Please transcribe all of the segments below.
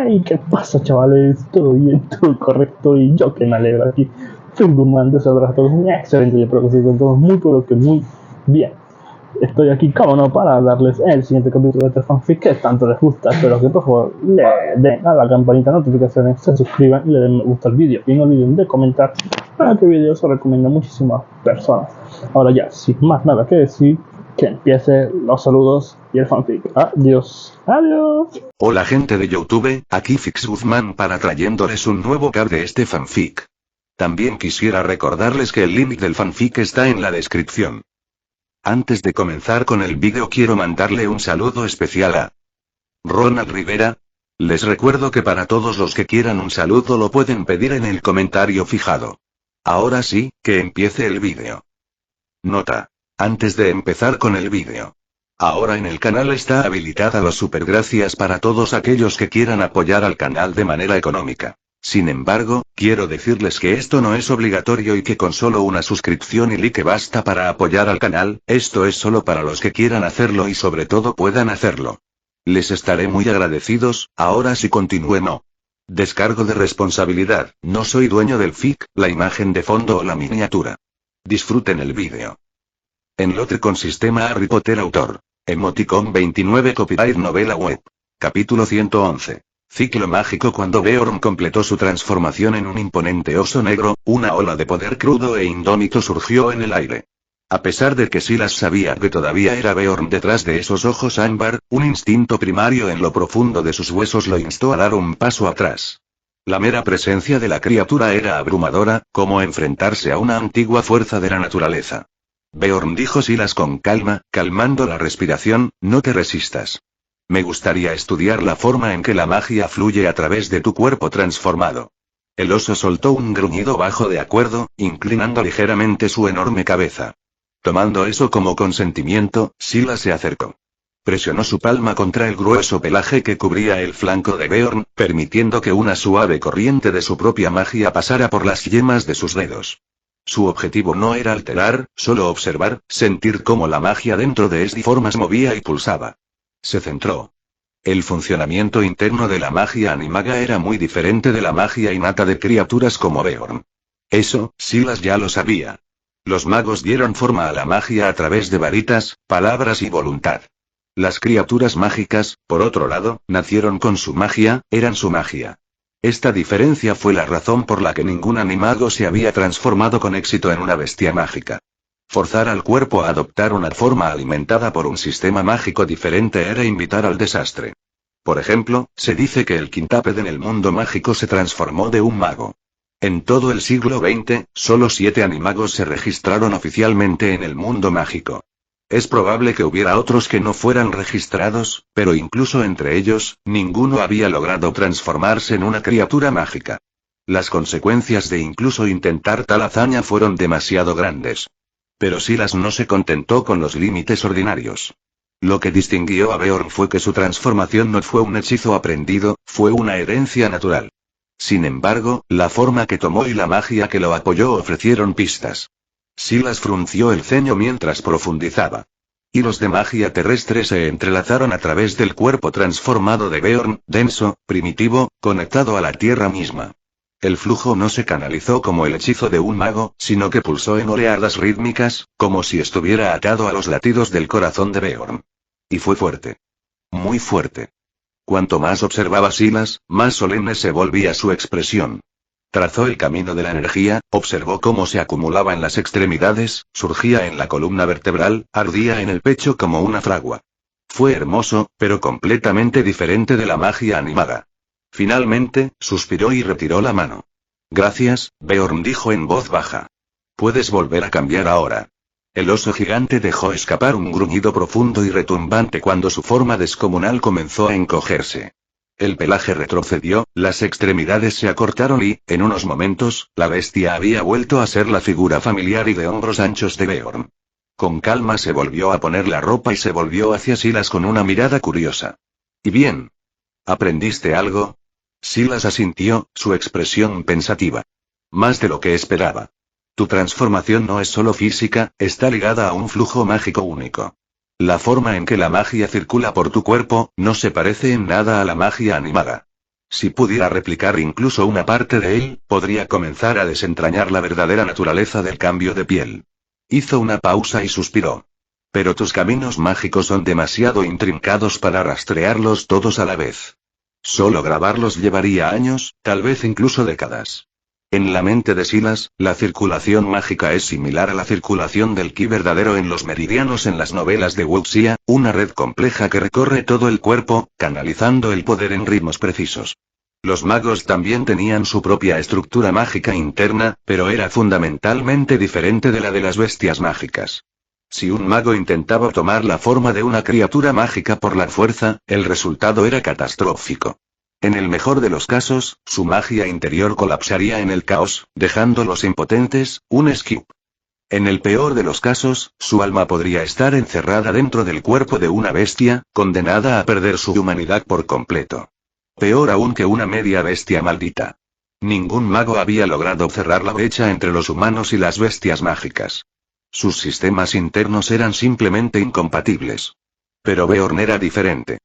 ¿Y qué pasa, chavales? ¿Todo bien? ¿Todo correcto? Y yo que me alegro aquí. Soy Guzmán, desearles a todos un excelente día, espero que se encuentren todos muy, pero que muy bien. Estoy aquí, como no, para darles el siguiente capítulo de este fanfic que tanto les gusta. Espero que por favor le den a la campanita de notificaciones, se suscriban y le den me gusta al vídeo. Y no olviden de comentar para que el vídeo se recomienda a muchísimas personas. Ahora ya, sin más nada que decir, que empiece los saludos y el fanfic. Adiós. Adiós. Hola gente de YouTube, aquí Fix Guzmán para trayéndoles un nuevo cap de este fanfic. También quisiera recordarles que el link del fanfic está en la descripción. Antes de comenzar con el vídeo quiero mandarle un saludo especial a Ronald Rivera. Les recuerdo que para todos los que quieran un saludo lo pueden pedir en el comentario fijado. Ahora sí, que empiece el vídeo. Nota. Antes de empezar con el vídeo. Ahora en el canal está habilitada los supergracias para todos aquellos que quieran apoyar al canal de manera económica. Sin embargo, quiero decirles que esto no es obligatorio y que con solo una suscripción y like basta para apoyar al canal, esto es solo para los que quieran hacerlo y sobre todo puedan hacerlo. Les estaré muy agradecidos. Ahora sí continúen. Descargo de responsabilidad, no soy dueño del fic, la imagen de fondo o la miniatura. Disfruten el vídeo. Enlote con sistema Harry Potter autor. Emoticon 29 Copyright novela web. Capítulo 111. Ciclo mágico. Cuando Beorn completó su transformación en un imponente oso negro, una ola de poder crudo e indómito surgió en el aire. A pesar de que Silas sabía que todavía era Beorn detrás de esos ojos ámbar, un instinto primario en lo profundo de sus huesos lo instó a dar un paso atrás. La mera presencia de la criatura era abrumadora, como enfrentarse a una antigua fuerza de la naturaleza. Beorn, dijo Silas con calma, calmando la respiración, no te resistas. Me gustaría estudiar la forma en que la magia fluye a través de tu cuerpo transformado. El oso soltó un gruñido bajo de acuerdo, inclinando ligeramente su enorme cabeza. Tomando eso como consentimiento, Silas se acercó. Presionó su palma contra el grueso pelaje que cubría el flanco de Beorn, permitiendo que una suave corriente de su propia magia pasara por las yemas de sus dedos. Su objetivo no era alterar, solo observar, sentir cómo la magia dentro de esas formas movía y pulsaba. Se centró. El funcionamiento interno de la magia animaga era muy diferente de la magia innata de criaturas como Beorn. Eso, Silas ya lo sabía. Los magos dieron forma a la magia a través de varitas, palabras y voluntad. Las criaturas mágicas, por otro lado, nacieron con su magia, eran su magia. Esta diferencia fue la razón por la que ningún animago se había transformado con éxito en una bestia mágica. Forzar al cuerpo a adoptar una forma alimentada por un sistema mágico diferente era invitar al desastre. Por ejemplo, se dice que el quintáped en el mundo mágico se transformó de un mago. En todo el siglo XX, solo 7 animagos se registraron oficialmente en el mundo mágico. Es probable que hubiera otros que no fueran registrados, pero incluso entre ellos, ninguno había logrado transformarse en una criatura mágica. Las consecuencias de incluso intentar tal hazaña fueron demasiado grandes. Pero Silas no se contentó con los límites ordinarios. Lo que distinguió a Beorn fue que su transformación no fue un hechizo aprendido, fue una herencia natural. Sin embargo, la forma que tomó y la magia que lo apoyó ofrecieron pistas. Silas frunció el ceño mientras profundizaba. Hilos de magia terrestre se entrelazaron a través del cuerpo transformado de Beorn, denso, primitivo, conectado a la tierra misma. El flujo no se canalizó como el hechizo de un mago, sino que pulsó en oleadas rítmicas, como si estuviera atado a los latidos del corazón de Beorn. Y fue fuerte. Muy fuerte. Cuanto más observaba Silas, más solemne se volvía su expresión. Trazó el camino de la energía, observó cómo se acumulaba en las extremidades, surgía en la columna vertebral, ardía en el pecho como una fragua. Fue hermoso, pero completamente diferente de la magia animada. Finalmente, suspiró y retiró la mano. Gracias, Beorn, dijo en voz baja. Puedes volver a cambiar ahora. El oso gigante dejó escapar un gruñido profundo y retumbante cuando su forma descomunal comenzó a encogerse. El pelaje retrocedió, las extremidades se acortaron y, en unos momentos, la bestia había vuelto a ser la figura familiar y de hombros anchos de Beorn. Con calma se volvió a poner la ropa y se volvió hacia Silas con una mirada curiosa. ¿Y bien? ¿Aprendiste algo? Silas asintió, su expresión pensativa. Más de lo que esperaba. Tu transformación no es solo física, está ligada a un flujo mágico único. La forma en que la magia circula por tu cuerpo, no se parece en nada a la magia animada. Si pudiera replicar incluso una parte de él, podría comenzar a desentrañar la verdadera naturaleza del cambio de piel. Hizo una pausa y suspiró. Pero tus caminos mágicos son demasiado intrincados para rastrearlos todos a la vez. Solo grabarlos llevaría años, tal vez incluso décadas. En la mente de Silas, la circulación mágica es similar a la circulación del ki verdadero en los meridianos en las novelas de Wuxia, una red compleja que recorre todo el cuerpo, canalizando el poder en ritmos precisos. Los magos también tenían su propia estructura mágica interna, pero era fundamentalmente diferente de la de las bestias mágicas. Si un mago intentaba tomar la forma de una criatura mágica por la fuerza, el resultado era catastrófico. En el mejor de los casos, su magia interior colapsaría en el caos, dejándolos impotentes, un esquiv. En el peor de los casos, su alma podría estar encerrada dentro del cuerpo de una bestia, condenada a perder su humanidad por completo. Peor aún que una media bestia maldita. Ningún mago había logrado cerrar la brecha entre los humanos y las bestias mágicas. Sus sistemas internos eran simplemente incompatibles. Pero Beorn era diferente.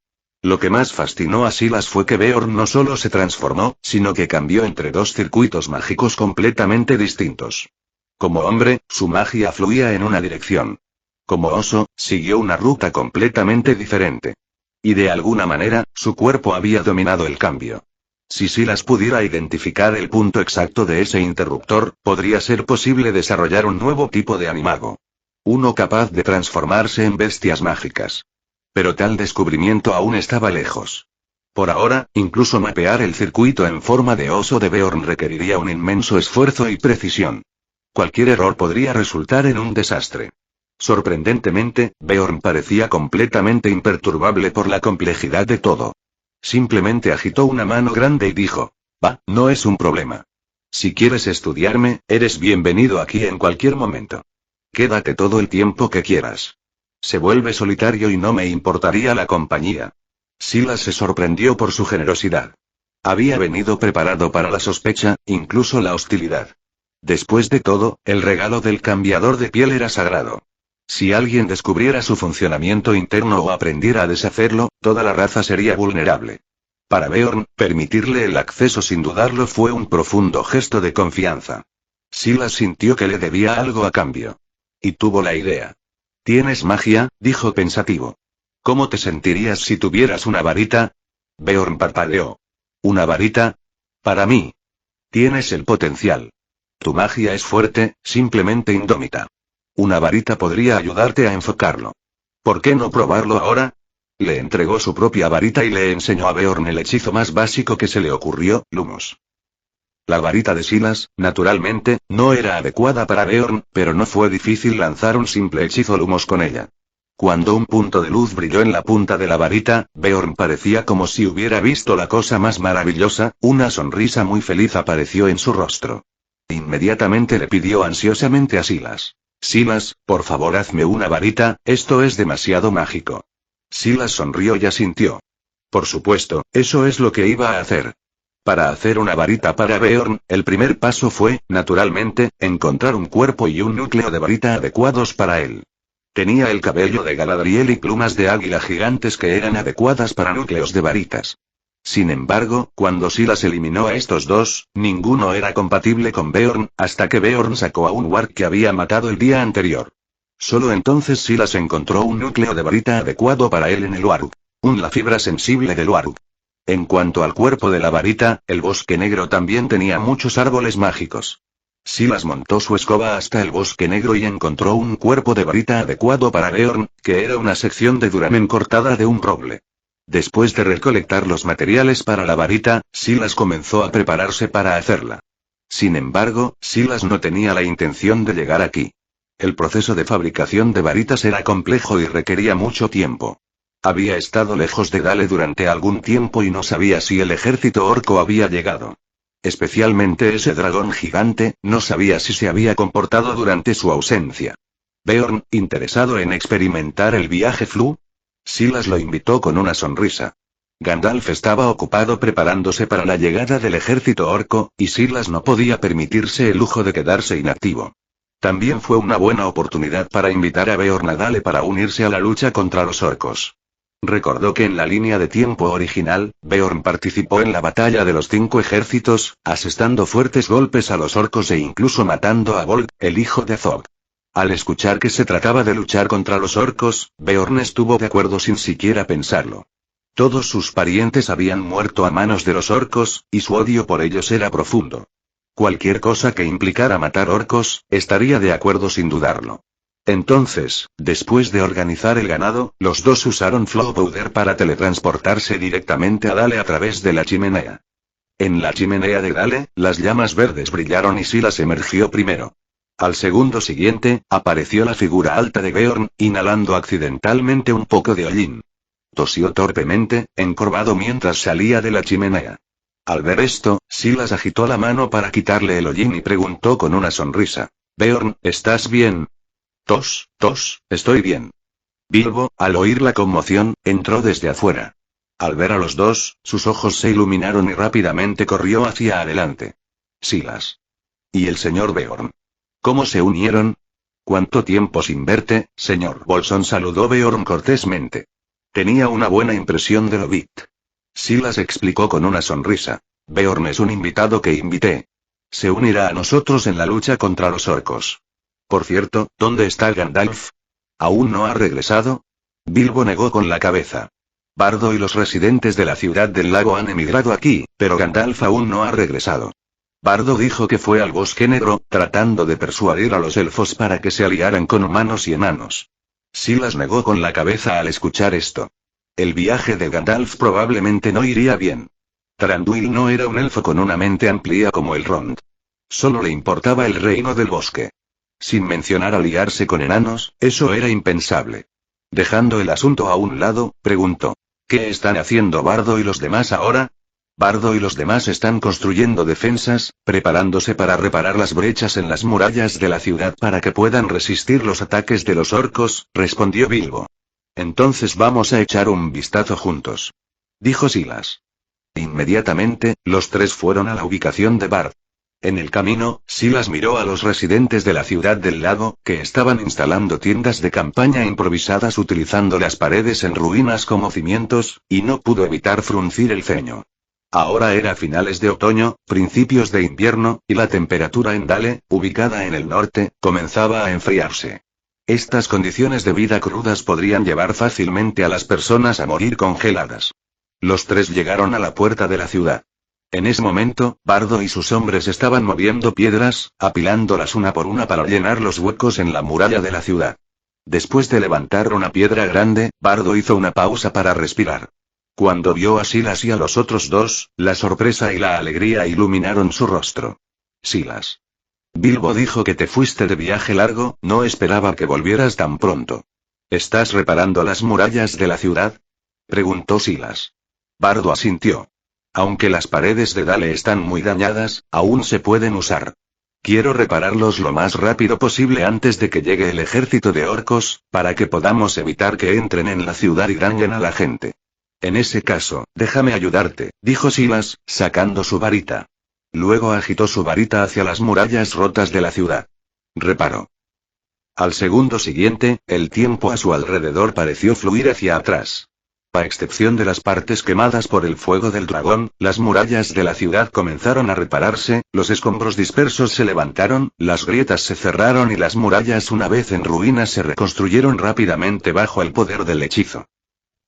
Lo que más fascinó a Silas fue que Beorn no solo se transformó, sino que cambió entre dos circuitos mágicos completamente distintos. Como hombre, su magia fluía en una dirección. Como oso, siguió una ruta completamente diferente. Y de alguna manera, su cuerpo había dominado el cambio. Si Silas pudiera identificar el punto exacto de ese interruptor, podría ser posible desarrollar un nuevo tipo de animago. Uno capaz de transformarse en bestias mágicas. Pero tal descubrimiento aún estaba lejos. Por ahora, incluso mapear el circuito en forma de oso de Beorn requeriría un inmenso esfuerzo y precisión. Cualquier error podría resultar en un desastre. Sorprendentemente, Beorn parecía completamente imperturbable por la complejidad de todo. Simplemente agitó una mano grande y dijo: «Va, no es un problema. Si quieres estudiarme, eres bienvenido aquí en cualquier momento. Quédate todo el tiempo que quieras. Se vuelve solitario y no me importaría la compañía». Silas se sorprendió por su generosidad. Había venido preparado para la sospecha, incluso la hostilidad. Después de todo, el regalo del cambiador de piel era sagrado. Si alguien descubriera su funcionamiento interno o aprendiera a deshacerlo, toda la raza sería vulnerable. Para Beorn, permitirle el acceso sin dudarlo fue un profundo gesto de confianza. Silas sintió que le debía algo a cambio. Y tuvo la idea. «¿Tienes magia?», dijo pensativo. «¿Cómo te sentirías si tuvieras una varita?». Beorn parpadeó. «¿Una varita? Para mí. Tienes el potencial. Tu magia es fuerte, simplemente indómita. Una varita podría ayudarte a enfocarlo. ¿Por qué no probarlo ahora?». Le entregó su propia varita y le enseñó a Beorn el hechizo más básico que se le ocurrió, Lumos. La varita de Silas, naturalmente, no era adecuada para Beorn, pero no fue difícil lanzar un simple hechizo Lumos con ella. Cuando un punto de luz brilló en la punta de la varita, Beorn parecía como si hubiera visto la cosa más maravillosa, una sonrisa muy feliz apareció en su rostro. Inmediatamente le pidió ansiosamente a Silas: «Silas, por favor hazme una varita, esto es demasiado mágico». Silas sonrió y asintió. Por supuesto, eso es lo que iba a hacer. Para hacer una varita para Beorn, el primer paso fue, naturalmente, encontrar un cuerpo y un núcleo de varita adecuados para él. Tenía el cabello de Galadriel y plumas de águila gigantes que eran adecuadas para núcleos de varitas. Sin embargo, cuando Silas eliminó a estos dos, ninguno era compatible con Beorn, hasta que Beorn sacó a un warg que había matado el día anterior. Solo entonces Silas encontró un núcleo de varita adecuado para él en el warg. La fibra sensible del warg. En cuanto al cuerpo de la varita, el bosque negro también tenía muchos árboles mágicos. Silas montó su escoba hasta el bosque negro y encontró un cuerpo de varita adecuado para Beorn, que era una sección de duramen cortada de un roble. Después de recolectar los materiales para la varita, Silas comenzó a prepararse para hacerla. Sin embargo, Silas no tenía la intención de llegar aquí. El proceso de fabricación de varitas era complejo y requería mucho tiempo. Había estado lejos de Dale durante algún tiempo y no sabía si el ejército orco había llegado. Especialmente ese dragón gigante, no sabía si se había comportado durante su ausencia. Beorn, interesado en experimentar el viaje Flu. Silas lo invitó con una sonrisa. Gandalf estaba ocupado preparándose para la llegada del ejército orco, y Silas no podía permitirse el lujo de quedarse inactivo. También fue una buena oportunidad para invitar a Beorn a Dale para unirse a la lucha contra los orcos. Recordó que en la línea de tiempo original, Beorn participó en la batalla de los 5 ejércitos, asestando fuertes golpes a los orcos e incluso matando a Bolg, el hijo de Zog. Al escuchar que se trataba de luchar contra los orcos, Beorn estuvo de acuerdo sin siquiera pensarlo. Todos sus parientes habían muerto a manos de los orcos, y su odio por ellos era profundo. Cualquier cosa que implicara matar orcos, estaría de acuerdo sin dudarlo. Entonces, después de organizar el ganado, los dos usaron Flow Powder para teletransportarse directamente a Dale a través de la chimenea. En la chimenea de Dale, las llamas verdes brillaron y Silas emergió primero. Al segundo siguiente, apareció la figura alta de Beorn, inhalando accidentalmente un poco de hollín. Tosió torpemente, encorvado mientras salía de la chimenea. Al ver esto, Silas agitó la mano para quitarle el hollín y preguntó con una sonrisa: «Beorn, ¿estás bien?» «Tos, estoy bien». Bilbo, al oír la conmoción, entró desde afuera. Al ver a los dos, sus ojos se iluminaron y rápidamente corrió hacia adelante. «Silas. ¿Y el señor Beorn? ¿Cómo se unieron?» «¿Cuánto tiempo sin verte, señor Bolson?», saludó Beorn cortésmente. Tenía una buena impresión del hobbit. Silas explicó con una sonrisa: «Beorn es un invitado que invité. Se unirá a nosotros en la lucha contra los orcos. Por cierto, ¿dónde está Gandalf? ¿Aún no ha regresado?» Bilbo negó con la cabeza. «Bardo y los residentes de la ciudad del lago han emigrado aquí, pero Gandalf aún no ha regresado. Bardo dijo que fue al Bosque Negro, tratando de persuadir a los elfos para que se aliaran con humanos y enanos». Silas negó con la cabeza al escuchar esto. El viaje de Gandalf probablemente no iría bien. Thranduil no era un elfo con una mente amplia como el Rond. Solo le importaba el reino del bosque. Sin mencionar aliarse con enanos, eso era impensable. Dejando el asunto a un lado, preguntó: «¿Qué están haciendo Bardo y los demás ahora?» «Bardo y los demás están construyendo defensas, preparándose para reparar las brechas en las murallas de la ciudad para que puedan resistir los ataques de los orcos», respondió Bilbo. «Entonces vamos a echar un vistazo juntos», dijo Silas. Inmediatamente, los tres fueron a la ubicación de Bard. En el camino, Silas miró a los residentes de la ciudad del lago, que estaban instalando tiendas de campaña improvisadas utilizando las paredes en ruinas como cimientos, y no pudo evitar fruncir el ceño. Ahora era finales de otoño, principios de invierno, y la temperatura en Dale, ubicada en el norte, comenzaba a enfriarse. Estas condiciones de vida crudas podrían llevar fácilmente a las personas a morir congeladas. Los tres llegaron a la puerta de la ciudad. En ese momento, Bardo y sus hombres estaban moviendo piedras, apilándolas una por una para llenar los huecos en la muralla de la ciudad. Después de levantar una piedra grande, Bardo hizo una pausa para respirar. Cuando vio a Silas y a los otros dos, la sorpresa y la alegría iluminaron su rostro. «Silas. Bilbo dijo que te fuiste de viaje largo, no esperaba que volvieras tan pronto. ¿Estás reparando las murallas de la ciudad?», preguntó Silas. Bardo asintió. «Aunque las paredes de Dale están muy dañadas, aún se pueden usar. Quiero repararlos lo más rápido posible antes de que llegue el ejército de orcos, para que podamos evitar que entren en la ciudad y dañen a la gente». «En ese caso, déjame ayudarte», dijo Silas, sacando su varita. Luego agitó su varita hacia las murallas rotas de la ciudad. Reparó. Al segundo siguiente, el tiempo a su alrededor pareció fluir hacia atrás. A excepción de las partes quemadas por el fuego del dragón, las murallas de la ciudad comenzaron a repararse, los escombros dispersos se levantaron, las grietas se cerraron y las murallas una vez en ruinas se reconstruyeron rápidamente bajo el poder del hechizo.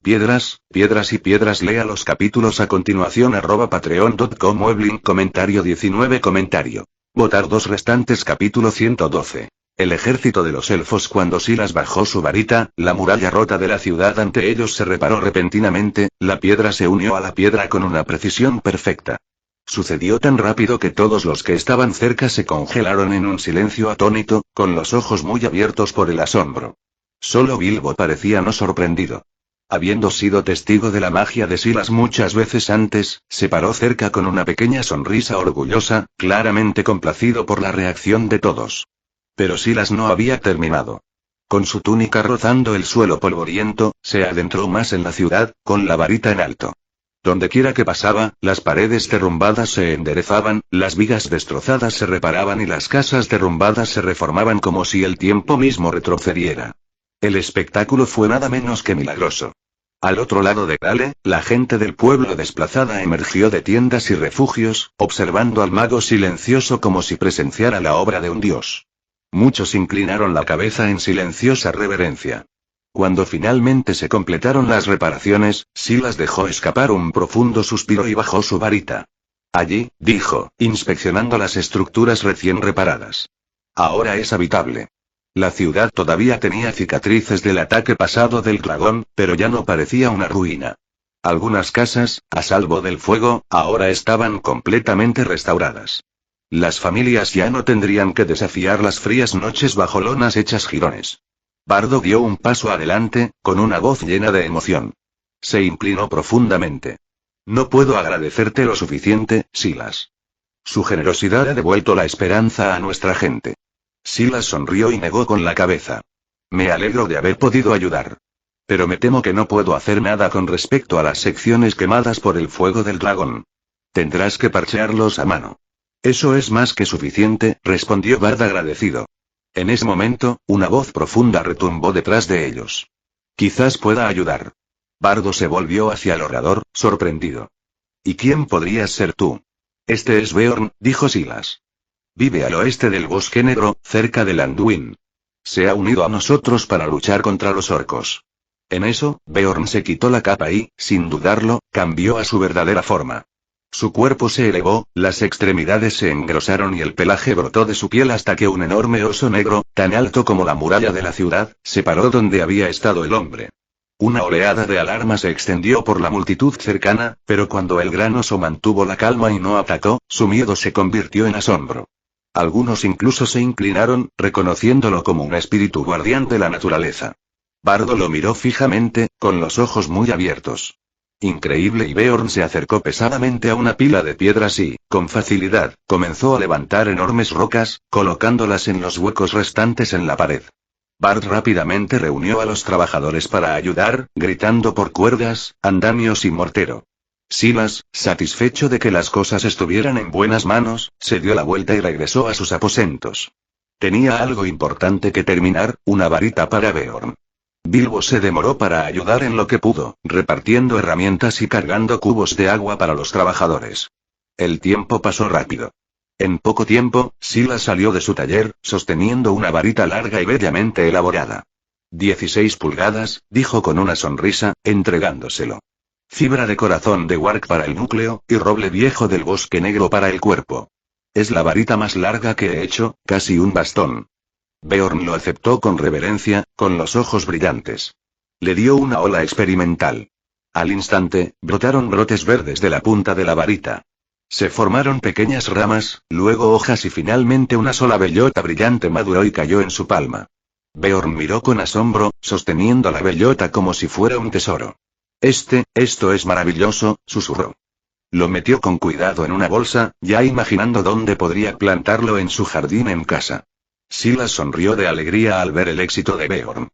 Piedras, piedras y piedras. Lea los capítulos a continuación. @patreon.com Weblink comentario 19 comentario. Votar 2 restantes. Capítulo 112. El ejército de los elfos. Cuando Silas bajó su varita, la muralla rota de la ciudad ante ellos se reparó repentinamente, la piedra se unió a la piedra con una precisión perfecta. Sucedió tan rápido que todos los que estaban cerca se congelaron en un silencio atónito, con los ojos muy abiertos por el asombro. Solo Bilbo parecía no sorprendido. Habiendo sido testigo de la magia de Silas muchas veces antes, se paró cerca con una pequeña sonrisa orgullosa, claramente complacido por la reacción de todos. Pero Silas no había terminado. Con su túnica rozando el suelo polvoriento, se adentró más en la ciudad, con la varita en alto. Donde quiera que pasaba, las paredes derrumbadas se enderezaban, las vigas destrozadas se reparaban y las casas derrumbadas se reformaban como si el tiempo mismo retrocediera. El espectáculo fue nada menos que milagroso. Al otro lado de Gale, la gente del pueblo desplazada emergió de tiendas y refugios, observando al mago silencioso como si presenciara la obra de un dios. Muchos inclinaron la cabeza en silenciosa reverencia. Cuando finalmente se completaron las reparaciones, Silas dejó escapar un profundo suspiro y bajó su varita. Allí, dijo, inspeccionando las estructuras recién reparadas. Ahora es habitable. La ciudad todavía tenía cicatrices del ataque pasado del dragón, pero ya no parecía una ruina. Algunas casas, a salvo del fuego, ahora estaban completamente restauradas. Las familias ya no tendrían que desafiar las frías noches bajo lonas hechas jirones. Bardo dio un paso adelante, con una voz llena de emoción. Se inclinó profundamente. No puedo agradecerte lo suficiente, Silas. Su generosidad ha devuelto la esperanza a nuestra gente. Silas sonrió y negó con la cabeza. Me alegro de haber podido ayudar. Pero me temo que no puedo hacer nada con respecto a las secciones quemadas por el fuego del dragón. Tendrás que parchearlos a mano. Eso es más que suficiente, respondió Bard agradecido. En ese momento, una voz profunda retumbó detrás de ellos. Quizás pueda ayudar. Bardo se volvió hacia el orador, sorprendido. ¿Y quién podrías ser tú? Este es Beorn, dijo Silas. Vive al oeste del Bosque Negro, cerca de Anduin. Se ha unido a nosotros para luchar contra los orcos. En eso, Beorn se quitó la capa y, sin dudarlo, cambió a su verdadera forma. Su cuerpo se elevó, las extremidades se engrosaron y el pelaje brotó de su piel hasta que un enorme oso negro, tan alto como la muralla de la ciudad, se paró donde había estado el hombre. Una oleada de alarma se extendió por la multitud cercana, pero cuando el gran oso mantuvo la calma y no atacó, su miedo se convirtió en asombro. Algunos incluso se inclinaron, reconociéndolo como un espíritu guardián de la naturaleza. Bardo lo miró fijamente, con los ojos muy abiertos. Increíble, y Beorn se acercó pesadamente a una pila de piedras y, con facilidad, comenzó a levantar enormes rocas, colocándolas en los huecos restantes en la pared. Bard rápidamente reunió a los trabajadores para ayudar, gritando por cuerdas, andamios y mortero. Silas, satisfecho de que las cosas estuvieran en buenas manos, se dio la vuelta y regresó a sus aposentos. Tenía algo importante que terminar, una varita para Beorn. Bilbo se demoró para ayudar en lo que pudo, repartiendo herramientas y cargando cubos de agua para los trabajadores. El tiempo pasó rápido. En poco tiempo, Silas salió de su taller, sosteniendo una varita larga y bellamente elaborada. 16 pulgadas, dijo con una sonrisa, entregándoselo. Fibra de corazón de Warg para el núcleo, y roble viejo del Bosque Negro para el cuerpo. Es la varita más larga que he hecho, casi un bastón. Beorn lo aceptó con reverencia, con los ojos brillantes. Le dio una ola experimental. Al instante, brotaron brotes verdes de la punta de la varita. Se formaron pequeñas ramas, luego hojas y finalmente una sola bellota brillante maduró y cayó en su palma. Beorn miró con asombro, sosteniendo la bellota como si fuera un tesoro. Esto es maravilloso, susurró. Lo metió con cuidado en una bolsa, ya imaginando dónde podría plantarlo en su jardín en casa. Silas sonrió de alegría al ver el éxito de Beorn.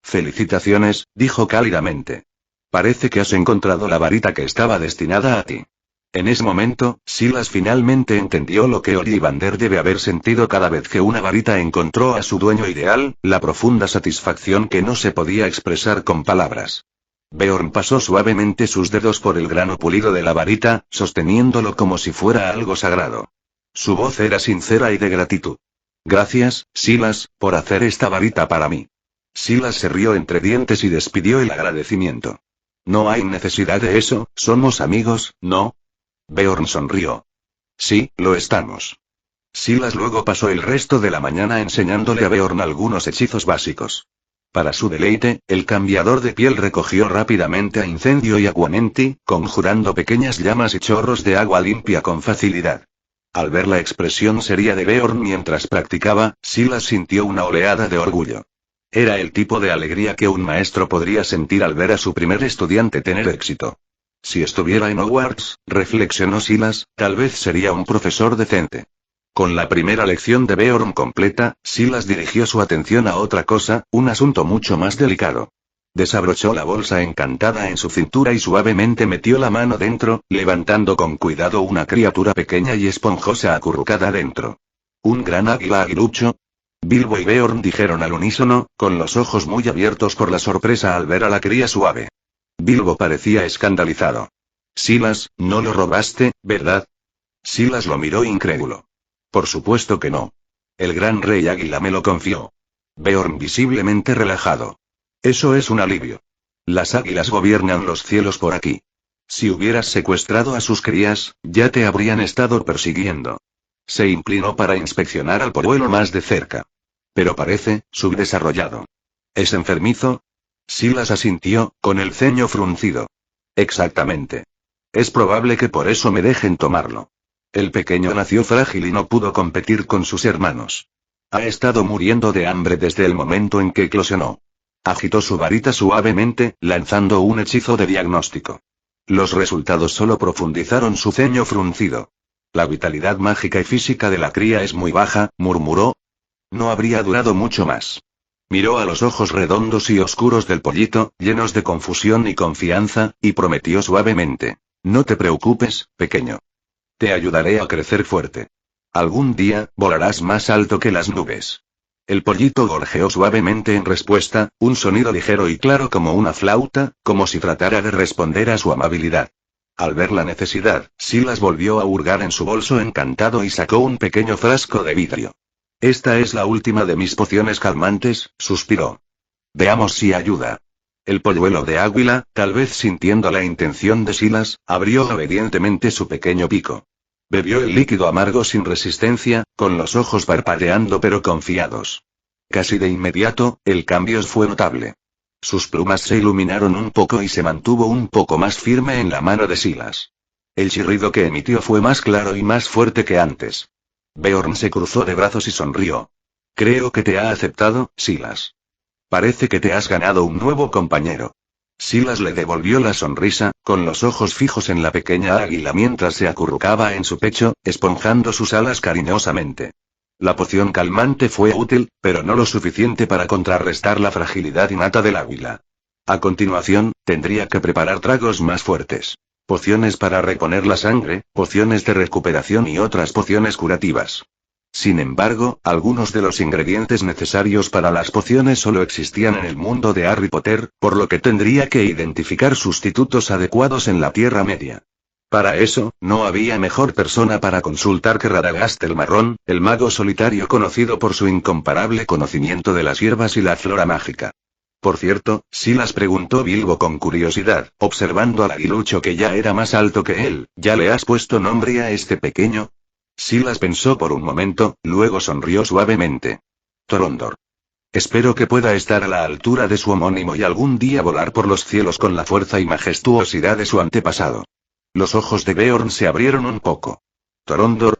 Felicitaciones, dijo cálidamente. Parece que has encontrado la varita que estaba destinada a ti. En ese momento, Silas finalmente entendió lo que Ollivander debe haber sentido cada vez que una varita encontró a su dueño ideal, la profunda satisfacción que no se podía expresar con palabras. Beorn pasó suavemente sus dedos por el grano pulido de la varita, sosteniéndolo como si fuera algo sagrado. Su voz era sincera y de gratitud. Gracias, Silas, por hacer esta varita para mí. Silas se rió entre dientes y despidió el agradecimiento. No hay necesidad de eso, somos amigos, ¿no? Beorn sonrió. Sí, lo estamos. Silas luego pasó el resto de la mañana enseñándole a Beorn algunos hechizos básicos. Para su deleite, el cambiador de piel recogió rápidamente a Incendio y Aquamenti, conjurando pequeñas llamas y chorros de agua limpia con facilidad. Al ver la expresión seria de Beorn mientras practicaba, Silas sintió una oleada de orgullo. Era el tipo de alegría que un maestro podría sentir al ver a su primer estudiante tener éxito. Si estuviera en Hogwarts, reflexionó Silas, tal vez sería un profesor decente. Con la primera lección de Beorn completa, Silas dirigió su atención a otra cosa, un asunto mucho más delicado. Desabrochó la bolsa encantada en su cintura y suavemente metió la mano dentro, levantando con cuidado una criatura pequeña y esponjosa acurrucada dentro. ¿Un gran águila aguilucho? Bilbo y Beorn dijeron al unísono, con los ojos muy abiertos por la sorpresa al ver a la cría suave. Bilbo parecía escandalizado. Silas, no lo robaste, ¿verdad? Silas lo miró incrédulo. Por supuesto que no. El gran rey águila me lo confió. Beorn visiblemente relajado. Eso es un alivio. Las águilas gobiernan los cielos por aquí. Si hubieras secuestrado a sus crías, ya te habrían estado persiguiendo. Se inclinó para inspeccionar al polluelo más de cerca. Pero parece subdesarrollado. ¿Es enfermizo? Silas asintió, con el ceño fruncido. Exactamente. Es probable que por eso me dejen tomarlo. El pequeño nació frágil y no pudo competir con sus hermanos. Ha estado muriendo de hambre desde el momento en que eclosionó. Agitó su varita suavemente, lanzando un hechizo de diagnóstico. Los resultados solo profundizaron su ceño fruncido. La vitalidad mágica y física de la cría es muy baja, murmuró. No habría durado mucho más. Miró a los ojos redondos y oscuros del pollito, llenos de confusión y confianza, y prometió suavemente. No te preocupes, pequeño. Te ayudaré a crecer fuerte. Algún día, volarás más alto que las nubes. El pollito gorjeó suavemente en respuesta, un sonido ligero y claro como una flauta, como si tratara de responder a su amabilidad. Al ver la necesidad, Silas volvió a hurgar en su bolso encantado y sacó un pequeño frasco de vidrio. Esta es la última de mis pociones calmantes, suspiró. Veamos si ayuda. El polluelo de águila, tal vez sintiendo la intención de Silas, abrió obedientemente su pequeño pico. Bebió el líquido amargo sin resistencia, con los ojos parpadeando pero confiados. Casi de inmediato, el cambio fue notable. Sus plumas se iluminaron un poco y se mantuvo un poco más firme en la mano de Silas. El chirrido que emitió fue más claro y más fuerte que antes. Beorn se cruzó de brazos y sonrió. Creo que te ha aceptado, Silas. Parece que te has ganado un nuevo compañero. Silas le devolvió la sonrisa, con los ojos fijos en la pequeña águila mientras se acurrucaba en su pecho, esponjando sus alas cariñosamente. La poción calmante fue útil, pero no lo suficiente para contrarrestar la fragilidad innata del águila. A continuación, tendría que preparar tragos más fuertes. Pociones para reponer la sangre, pociones de recuperación y otras pociones curativas. Sin embargo, algunos de los ingredientes necesarios para las pociones solo existían en el mundo de Harry Potter, por lo que tendría que identificar sustitutos adecuados en la Tierra Media. Para eso, no había mejor persona para consultar que Radagast el Marrón, el mago solitario conocido por su incomparable conocimiento de las hierbas y la flora mágica. Por cierto, Silas preguntó Bilbo con curiosidad, observando al aguilucho que ya era más alto que él, ¿ya le has puesto nombre a este pequeño? Silas pensó por un momento, luego sonrió suavemente. Torondor. Espero que pueda estar a la altura de su homónimo y algún día volar por los cielos con la fuerza y majestuosidad de su antepasado. Los ojos de Beorn se abrieron un poco. Torondor.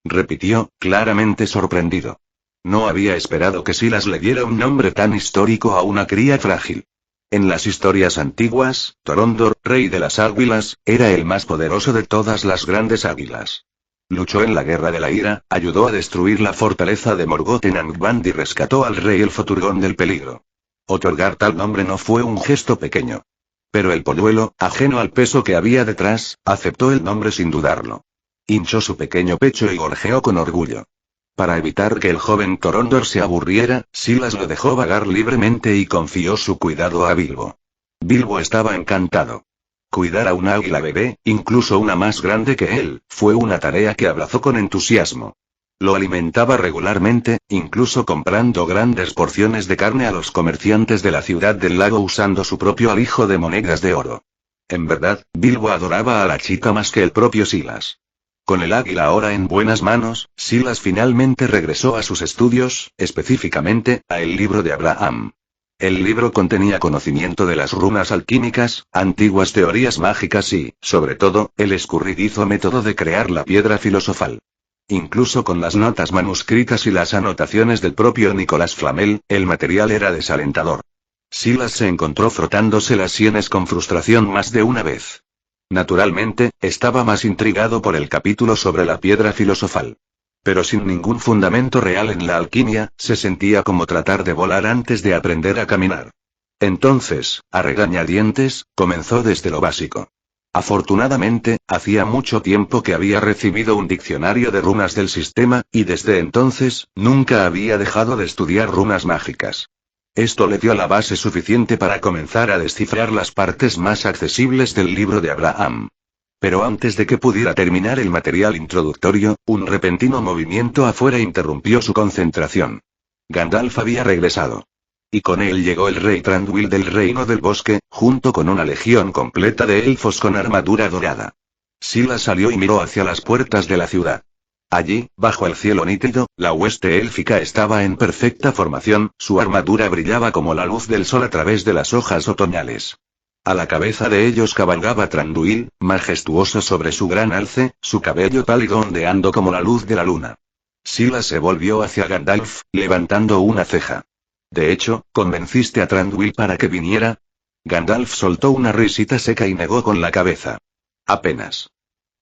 Repitió, claramente sorprendido. No había esperado que Silas le diera un nombre tan histórico a una cría frágil. En las historias antiguas, Torondor, rey de las águilas, era el más poderoso de todas las grandes águilas. Luchó en la Guerra de la Ira, ayudó a destruir la fortaleza de Morgoth en Angband y rescató al rey elfo Turgón del peligro. Otorgar tal nombre no fue un gesto pequeño. Pero el polluelo, ajeno al peso que había detrás, aceptó el nombre sin dudarlo. Hinchó su pequeño pecho y gorjeó con orgullo. Para evitar que el joven Torondor se aburriera, Silas lo dejó vagar libremente y confió su cuidado a Bilbo. Bilbo estaba encantado. Cuidar a un águila bebé, incluso una más grande que él, fue una tarea que abrazó con entusiasmo. Lo alimentaba regularmente, incluso comprando grandes porciones de carne a los comerciantes de la ciudad del lago usando su propio alijo de monedas de oro. En verdad, Bilbo adoraba a la chica más que el propio Silas. Con el águila ahora en buenas manos, Silas finalmente regresó a sus estudios, específicamente, a el libro de Abraham. El libro contenía conocimiento de las runas alquímicas, antiguas teorías mágicas y, sobre todo, el escurridizo método de crear la piedra filosofal. Incluso con las notas manuscritas y las anotaciones del propio Nicolás Flamel, el material era desalentador. Silas se encontró frotándose las sienes con frustración más de una vez. Naturalmente, estaba más intrigado por el capítulo sobre la piedra filosofal. Pero sin ningún fundamento real en la alquimia, se sentía como tratar de volar antes de aprender a caminar. Entonces, a regañadientes, comenzó desde lo básico. Afortunadamente, hacía mucho tiempo que había recibido un diccionario de runas del sistema, y desde entonces, nunca había dejado de estudiar runas mágicas. Esto le dio la base suficiente para comenzar a descifrar las partes más accesibles del libro de Abraham. Pero antes de que pudiera terminar el material introductorio, un repentino movimiento afuera interrumpió su concentración. Gandalf había regresado. Y con él llegó el rey Thranduil del Reino del Bosque, junto con una legión completa de elfos con armadura dorada. Silas salió y miró hacia las puertas de la ciudad. Allí, bajo el cielo nítido, la hueste élfica estaba en perfecta formación, su armadura brillaba como la luz del sol a través de las hojas otoñales. A la cabeza de ellos cabalgaba Thranduil, majestuoso sobre su gran alce, su cabello pálido ondeando como la luz de la luna. Silas se volvió hacia Gandalf, levantando una ceja. De hecho, ¿convenciste a Thranduil para que viniera? Gandalf soltó una risita seca y negó con la cabeza. Apenas.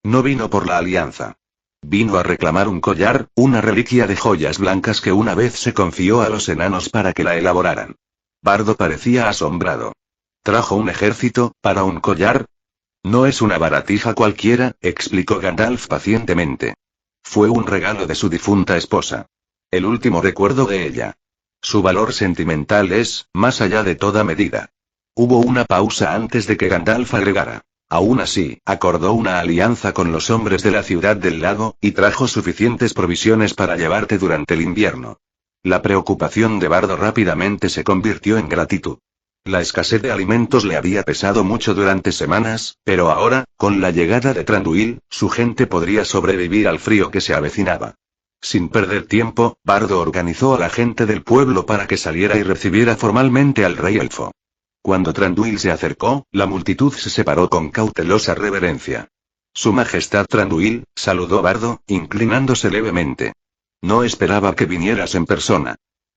No vino por la alianza. Vino a reclamar un collar, una reliquia de joyas blancas que una vez se confió a los enanos para que la elaboraran. Bardo parecía asombrado. ¿Trajo un ejército, para un collar? No es una baratija cualquiera, explicó Gandalf pacientemente. Fue un regalo de su difunta esposa. El último recuerdo de ella. Su valor sentimental es, más allá de toda medida. Hubo una pausa antes de que Gandalf agregara. Aún así, acordó una alianza con los hombres de la ciudad del lago, y trajo suficientes provisiones para llevarte durante el invierno. La preocupación de Bardo rápidamente se convirtió en gratitud. La escasez de alimentos le había pesado mucho durante semanas, pero ahora, con la llegada de Thranduil, su gente podría sobrevivir al frío que se avecinaba. Sin perder tiempo, Bardo organizó a la gente del pueblo para que saliera y recibiera formalmente al rey elfo. Cuando Thranduil se acercó, la multitud se separó con cautelosa reverencia. Su Majestad Thranduil, saludó Bardo, inclinándose levemente. No esperaba que vinieras en persona.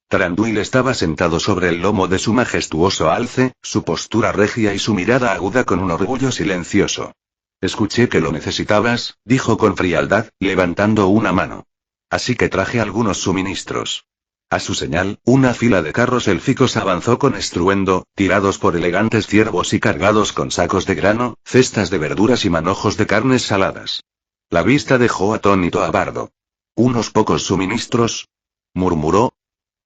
Thranduil estaba sentado sobre el lomo de su majestuoso alce, su postura regia y su mirada aguda con un orgullo silencioso. Escuché que lo necesitabas, dijo con frialdad, levantando una mano. Así que traje algunos suministros. A su señal, una fila de carros élficos avanzó con estruendo, tirados por elegantes ciervos y cargados con sacos de grano, cestas de verduras y manojos de carnes saladas. La vista dejó atónito a Bardo. ¿Unos pocos suministros?, murmuró.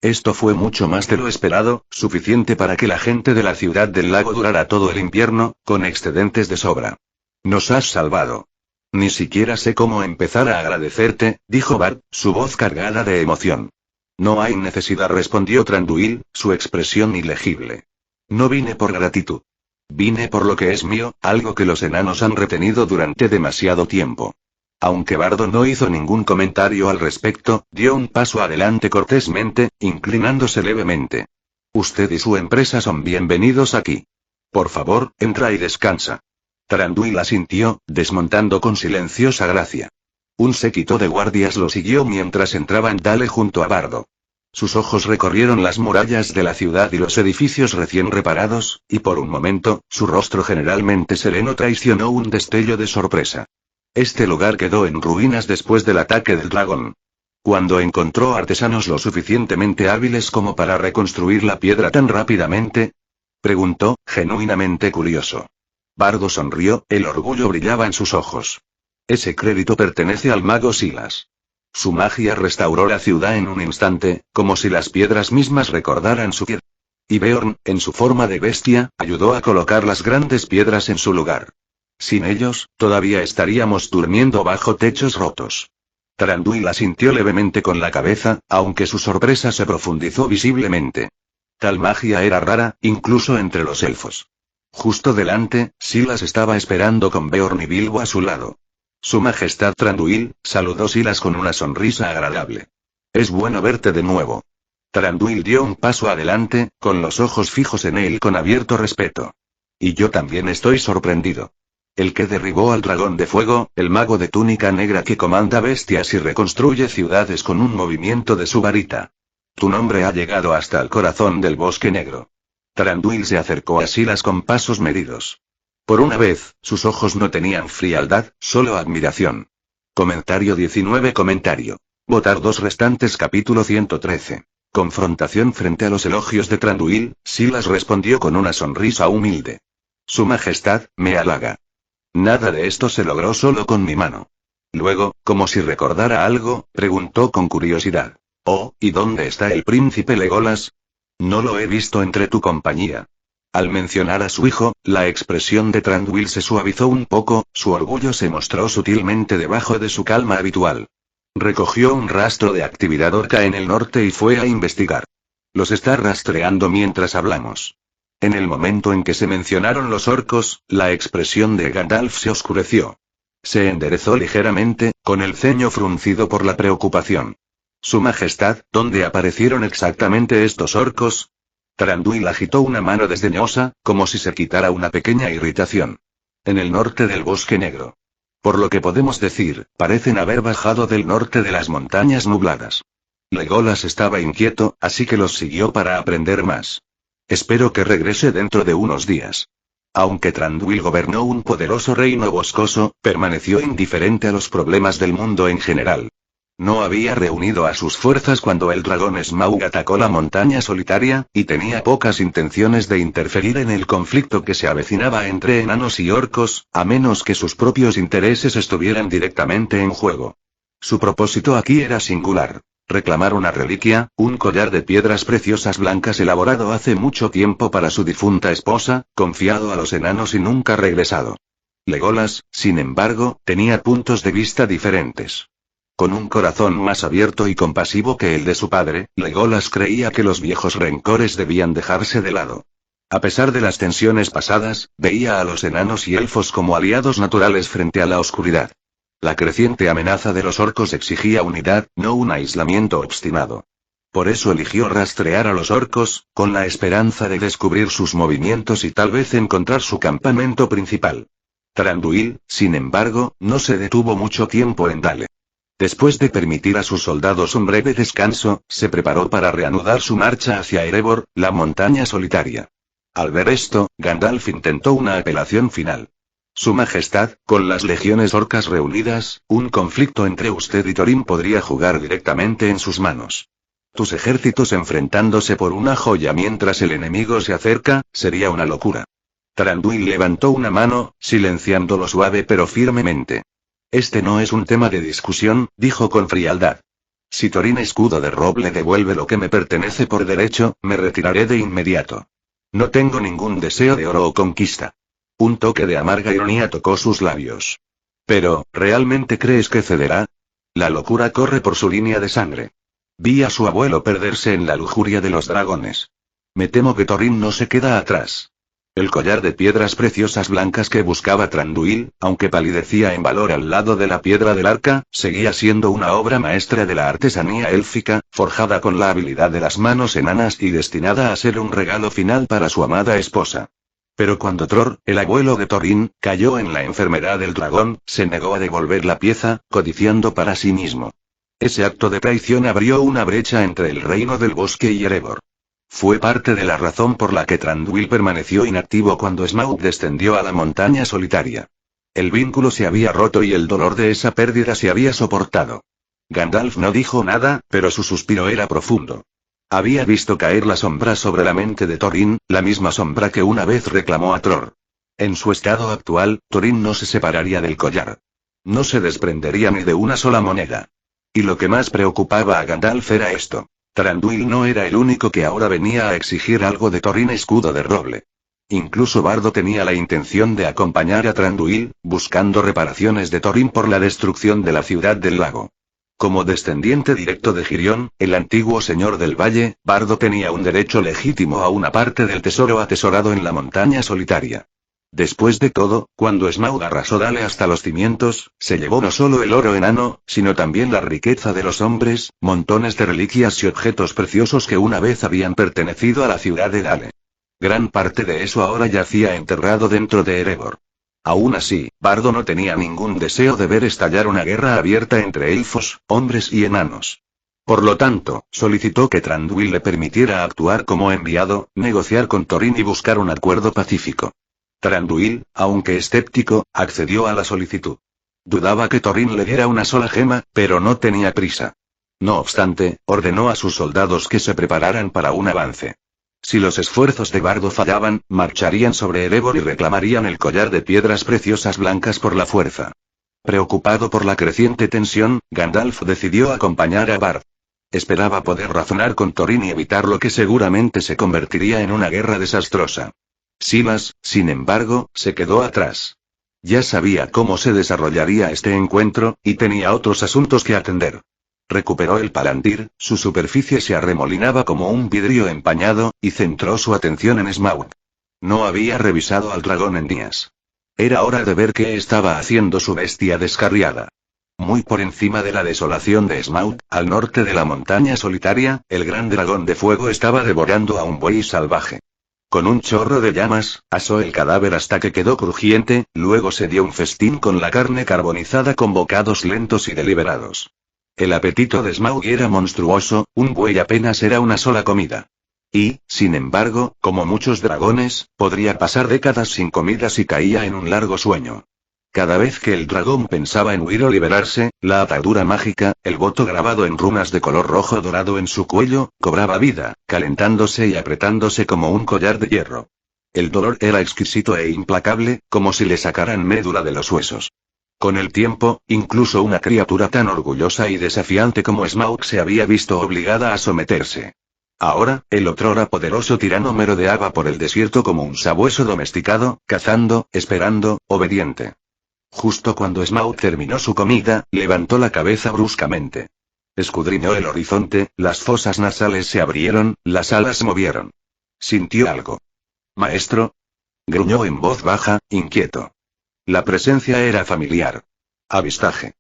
Esto fue mucho más de lo esperado, suficiente para que la gente de la ciudad del lago durara todo el invierno, con excedentes de sobra. Nos has salvado. Ni siquiera sé cómo empezar a agradecerte, dijo Bart, su voz cargada de emoción. No hay necesidad, respondió Thranduil, su expresión ilegible. No vine por gratitud. Vine por lo que es mío, algo que los enanos han retenido durante demasiado tiempo. Aunque Bardo no hizo ningún comentario al respecto, dio un paso adelante cortésmente, inclinándose levemente. Usted y su empresa son bienvenidos aquí. Por favor, entra y descansa. Thranduil asintió, desmontando con silenciosa gracia. Un séquito de guardias lo siguió mientras entraba en Dale junto a Bardo. Sus ojos recorrieron las murallas de la ciudad y los edificios recién reparados, y por un momento, su rostro generalmente sereno traicionó un destello de sorpresa. Este lugar quedó en ruinas después del ataque del dragón. Cuando encontró artesanos lo suficientemente hábiles como para reconstruir la piedra tan rápidamente, preguntó, genuinamente curioso. Bardo sonrió, el orgullo brillaba en sus ojos. Ese crédito pertenece al mago Silas. Su magia restauró la ciudad en un instante, como si las piedras mismas recordaran su piedra. Y Beorn, en su forma de bestia, ayudó a colocar las grandes piedras en su lugar. Sin ellos, todavía estaríamos durmiendo bajo techos rotos. Thranduil asintió levemente con la cabeza, aunque su sorpresa se profundizó visiblemente. Tal magia era rara, incluso entre los elfos. Justo delante, Silas estaba esperando con Beorn y Bilbo a su lado. Su Majestad Thranduil, saludó Silas con una sonrisa agradable. Es bueno verte de nuevo. Thranduil dio un paso adelante, con los ojos fijos en él con abierto respeto. Y yo también estoy sorprendido. El que derribó al dragón de fuego, el mago de túnica negra que comanda bestias y reconstruye ciudades con un movimiento de su varita. Tu nombre ha llegado hasta el corazón del bosque negro. Thranduil se acercó a Silas con pasos medidos. Por una vez, sus ojos no tenían frialdad, solo admiración. Comentario 19. Votar 2 restantes. Capítulo 113. Confrontación frente a los elogios de Thranduil, Silas respondió con una sonrisa humilde. Su Majestad, me halaga. Nada de esto se logró solo con mi mano. Luego, como si recordara algo, preguntó con curiosidad. Oh, ¿y dónde está el príncipe Legolas? No lo he visto entre tu compañía. Al mencionar a su hijo, la expresión de Thranduil se suavizó un poco, su orgullo se mostró sutilmente debajo de su calma habitual. Recogió un rastro de actividad orca en el norte y fue a investigar. Los está rastreando mientras hablamos. En el momento en que se mencionaron los orcos, la expresión de Gandalf se oscureció. Se enderezó ligeramente, con el ceño fruncido por la preocupación. Su Majestad, ¿dónde aparecieron exactamente estos orcos? Thranduil agitó una mano desdeñosa, como si se quitara una pequeña irritación. En el norte del Bosque Negro. Por lo que podemos decir, parecen haber bajado del norte de las montañas nubladas. Legolas estaba inquieto, así que los siguió para aprender más. Espero que regrese dentro de unos días. Aunque Thranduil gobernó un poderoso reino boscoso, permaneció indiferente a los problemas del mundo en general. No había reunido a sus fuerzas cuando el dragón Smaug atacó la montaña solitaria, y tenía pocas intenciones de interferir en el conflicto que se avecinaba entre enanos y orcos, a menos que sus propios intereses estuvieran directamente en juego. Su propósito aquí era singular. Reclamar una reliquia, un collar de piedras preciosas blancas elaborado hace mucho tiempo para su difunta esposa, confiado a los enanos y nunca regresado. Legolas, sin embargo, tenía puntos de vista diferentes. Con un corazón más abierto y compasivo que el de su padre, Legolas creía que los viejos rencores debían dejarse de lado. A pesar de las tensiones pasadas, veía a los enanos y elfos como aliados naturales frente a la oscuridad. La creciente amenaza de los orcos exigía unidad, no un aislamiento obstinado. Por eso eligió rastrear a los orcos, con la esperanza de descubrir sus movimientos y tal vez encontrar su campamento principal. Thranduil, sin embargo, no se detuvo mucho tiempo en Dale. Después de permitir a sus soldados un breve descanso, se preparó para reanudar su marcha hacia Erebor, la montaña solitaria. Al ver esto, Gandalf intentó una apelación final. Su Majestad, con las legiones orcas reunidas, un conflicto entre usted y Thorin podría jugar directamente en sus manos. Tus ejércitos enfrentándose por una joya mientras el enemigo se acerca, sería una locura. Thranduil levantó una mano, silenciándolo suave pero firmemente. Este no es un tema de discusión, dijo con frialdad. Si Thorin Escudo de Roble devuelve lo que me pertenece por derecho, me retiraré de inmediato. No tengo ningún deseo de oro o conquista. Un toque de amarga ironía tocó sus labios. Pero, ¿realmente crees que cederá? La locura corre por su línea de sangre. Vi a su abuelo perderse en la lujuria de los dragones. Me temo que Thorin no se queda atrás. El collar de piedras preciosas blancas que buscaba Thranduil, aunque palidecía en valor al lado de la piedra del arca, seguía siendo una obra maestra de la artesanía élfica, forjada con la habilidad de las manos enanas y destinada a ser un regalo final para su amada esposa. Pero cuando Tror, el abuelo de Thorin, cayó en la enfermedad del dragón, se negó a devolver la pieza, codiciando para sí mismo. Ese acto de traición abrió una brecha entre el reino del bosque y Erebor. Fue parte de la razón por la que Thranduil permaneció inactivo cuando Smaug descendió a la montaña solitaria. El vínculo se había roto y el dolor de esa pérdida se había soportado. Gandalf no dijo nada, pero su suspiro era profundo. Había visto caer la sombra sobre la mente de Thorin, la misma sombra que una vez reclamó a Tror. En su estado actual, Thorin no se separaría del collar. No se desprendería ni de una sola moneda. Y lo que más preocupaba a Gandalf era esto. Thranduil no era el único que ahora venía a exigir algo de Thorin Escudo de Roble. Incluso Bardo tenía la intención de acompañar a Thranduil, buscando reparaciones de Thorin por la destrucción de la ciudad del lago. Como descendiente directo de Girión, el antiguo señor del valle, Bardo tenía un derecho legítimo a una parte del tesoro atesorado en la montaña solitaria. Después de todo, cuando Smaug arrasó Dale hasta los cimientos, se llevó no solo el oro enano, sino también la riqueza de los hombres, montones de reliquias y objetos preciosos que una vez habían pertenecido a la ciudad de Dale. Gran parte de eso ahora yacía enterrado dentro de Erebor. Aún así, Bardo no tenía ningún deseo de ver estallar una guerra abierta entre elfos, hombres y enanos. Por lo tanto, solicitó que Thranduil le permitiera actuar como enviado, negociar con Thorin y buscar un acuerdo pacífico. Thranduil, aunque escéptico, accedió a la solicitud. Dudaba que Thorin le diera una sola gema, pero no tenía prisa. No obstante, ordenó a sus soldados que se prepararan para un avance. Si los esfuerzos de Bardo fallaban, marcharían sobre Erebor y reclamarían el collar de piedras preciosas blancas por la fuerza. Preocupado por la creciente tensión, Gandalf decidió acompañar a Bard. Esperaba poder razonar con Thorin y evitar lo que seguramente se convertiría en una guerra desastrosa. Silas, sin embargo, se quedó atrás. Ya sabía cómo se desarrollaría este encuentro, y tenía otros asuntos que atender. Recuperó el palantir, su superficie se arremolinaba como un vidrio empañado, y centró su atención en Smaug. No había revisado al dragón en días. Era hora de ver qué estaba haciendo su bestia descarriada. Muy por encima de la desolación de Smaug, al norte de la montaña solitaria, el gran dragón de fuego estaba devorando a un buey salvaje. Con un chorro de llamas, asó el cadáver hasta que quedó crujiente, luego se dio un festín con la carne carbonizada con bocados lentos y deliberados. El apetito de Smaug era monstruoso, un buey apenas era una sola comida. Y, sin embargo, como muchos dragones, podría pasar décadas sin comida si caía en un largo sueño. Cada vez que el dragón pensaba en huir o liberarse, la atadura mágica, el voto grabado en runas de color rojo dorado en su cuello, cobraba vida, calentándose y apretándose como un collar de hierro. El dolor era exquisito e implacable, como si le sacaran médula de los huesos. Con el tiempo, incluso una criatura tan orgullosa y desafiante como Smaug se había visto obligada a someterse. Ahora, el otrora poderoso tirano merodeaba por el desierto como un sabueso domesticado, cazando, esperando, obediente. Justo cuando Smaug terminó su comida, levantó la cabeza bruscamente. Escudriñó el horizonte, las fosas nasales se abrieron, las alas se movieron. Sintió algo. «Maestro», gruñó en voz baja, inquieto. La presencia era familiar. Avistaje.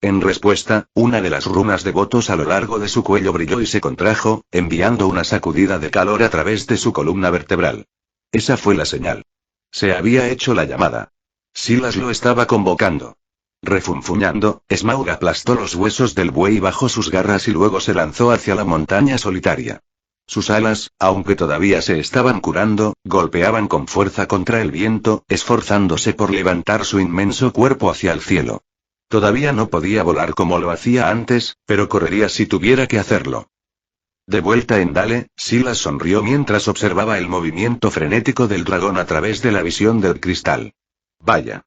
En respuesta, una de las runas de votos a lo largo de su cuello brilló y se contrajo, enviando una sacudida de calor a través de su columna vertebral. Esa fue la señal. Se había hecho la llamada. Silas lo estaba convocando. Refunfuñando, Smaug aplastó los huesos del buey bajo sus garras y luego se lanzó hacia la montaña solitaria. Sus alas, aunque todavía se estaban curando, golpeaban con fuerza contra el viento, esforzándose por levantar su inmenso cuerpo hacia el cielo. Todavía no podía volar como lo hacía antes, pero correría si tuviera que hacerlo. De vuelta en Dale, Silas sonrió mientras observaba el movimiento frenético del dragón a través de la visión del cristal. Vaya.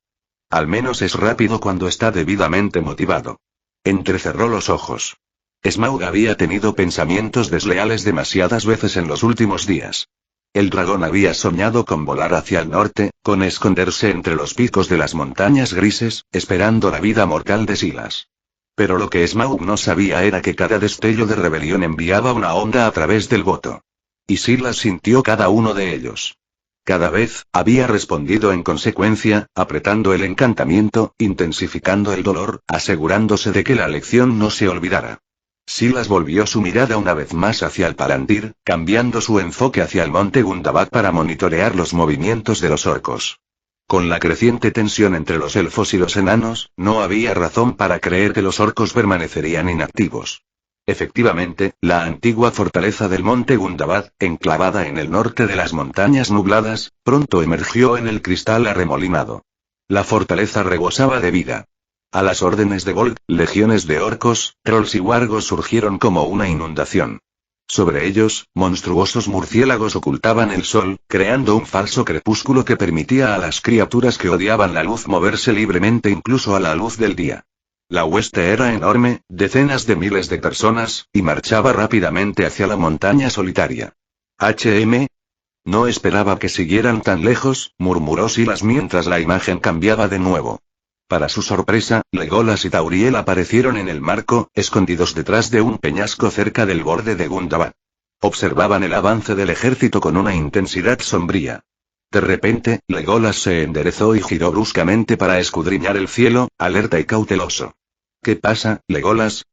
Al menos es rápido cuando está debidamente motivado. Entrecerró los ojos. Smaug había tenido pensamientos desleales demasiadas veces en los últimos días. El dragón había soñado con volar hacia el norte, con esconderse entre los picos de las montañas grises, esperando la vida mortal de Silas. Pero lo que Smaug no sabía era que cada destello de rebelión enviaba una onda a través del voto. Y Silas sintió cada uno de ellos. Cada vez, había respondido en consecuencia, apretando el encantamiento, intensificando el dolor, asegurándose de que la lección no se olvidara. Silas volvió su mirada una vez más hacia el Palantir, cambiando su enfoque hacia el monte Gundabad para monitorear los movimientos de los orcos. Con la creciente tensión entre los elfos y los enanos, no había razón para creer que los orcos permanecerían inactivos. Efectivamente, la antigua fortaleza del monte Gundabad, enclavada en el norte de las montañas nubladas, pronto emergió en el cristal arremolinado. La fortaleza rebosaba de vida. A las órdenes de Bolg, legiones de orcos, trolls y wargos surgieron como una inundación. Sobre ellos, monstruosos murciélagos ocultaban el sol, creando un falso crepúsculo que permitía a las criaturas que odiaban la luz moverse libremente incluso a la luz del día. La hueste era enorme, decenas de miles de personas, y marchaba rápidamente hacia la montaña solitaria. No esperaba que siguieran tan lejos, murmuró Silas mientras la imagen cambiaba de nuevo. Para su sorpresa, Legolas y Tauriel aparecieron en el marco, escondidos detrás de un peñasco cerca del borde de Gundabad. Observaban el avance del ejército con una intensidad sombría. De repente, Legolas se enderezó y giró bruscamente para escudriñar el cielo, alerta y cauteloso. ¿Qué pasa, Legolas?,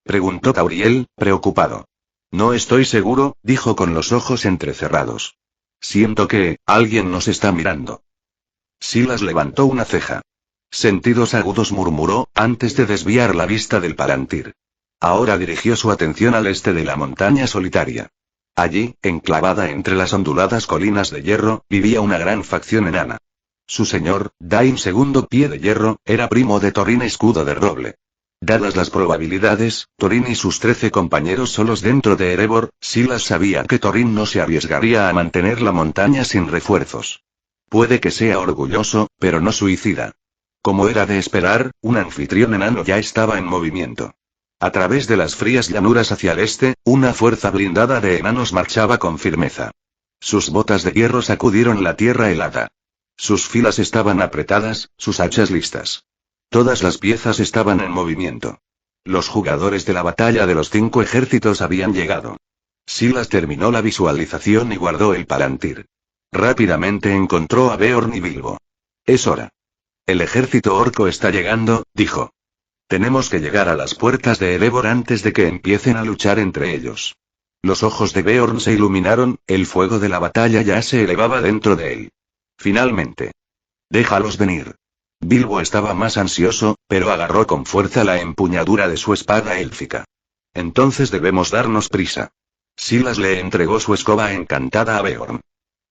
preguntó Tauriel, preocupado. No estoy seguro, dijo con los ojos entrecerrados. Siento que alguien nos está mirando. Silas levantó una ceja. Sentidos agudos, murmuró, antes de desviar la vista del Palantir. Ahora dirigió su atención al este de la montaña solitaria. Allí, enclavada entre las onduladas colinas de hierro, vivía una gran facción enana. Su señor, Dain II Pie de Hierro, era primo de Thorin Escudo de Roble. Dadas las probabilidades, Thorin y sus 13 compañeros solos dentro de Erebor, Silas sabía que Thorin no se arriesgaría a mantener la montaña sin refuerzos. Puede que sea orgulloso, pero no suicida. Como era de esperar, un anfitrión enano ya estaba en movimiento. A través de las frías llanuras hacia el este, una fuerza blindada de enanos marchaba con firmeza. Sus botas de hierro sacudieron la tierra helada. Sus filas estaban apretadas, sus hachas listas. Todas las piezas estaban en movimiento. Los jugadores de la batalla de los 5 ejércitos habían llegado. Silas terminó la visualización y guardó el palantir. Rápidamente encontró a Beorn y Bilbo. Es hora. El ejército orco está llegando, dijo. Tenemos que llegar a las puertas de Erebor antes de que empiecen a luchar entre ellos. Los ojos de Beorn se iluminaron, el fuego de la batalla ya se elevaba dentro de él. Finalmente. Déjalos venir. Bilbo estaba más ansioso, pero agarró con fuerza la empuñadura de su espada élfica. Entonces debemos darnos prisa. Silas le entregó su escoba encantada a Beorn.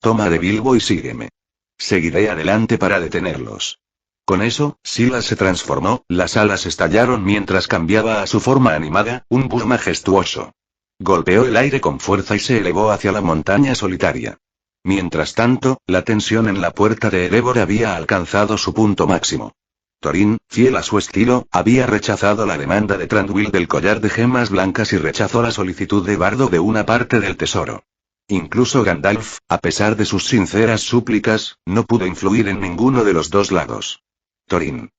Toma de Bilbo y sígueme. Seguiré adelante para detenerlos. Con eso, Silas se transformó, las alas estallaron mientras cambiaba a su forma animada, un búho majestuoso. Golpeó el aire con fuerza y se elevó hacia la montaña solitaria. Mientras tanto, la tensión en la puerta de Erebor había alcanzado su punto máximo. Thorin, fiel a su estilo, había rechazado la demanda de Thranduil del collar de gemas blancas y rechazó la solicitud de Bardo de una parte del tesoro. Incluso Gandalf, a pesar de sus sinceras súplicas, no pudo influir en ninguno de los dos lados. Thorin.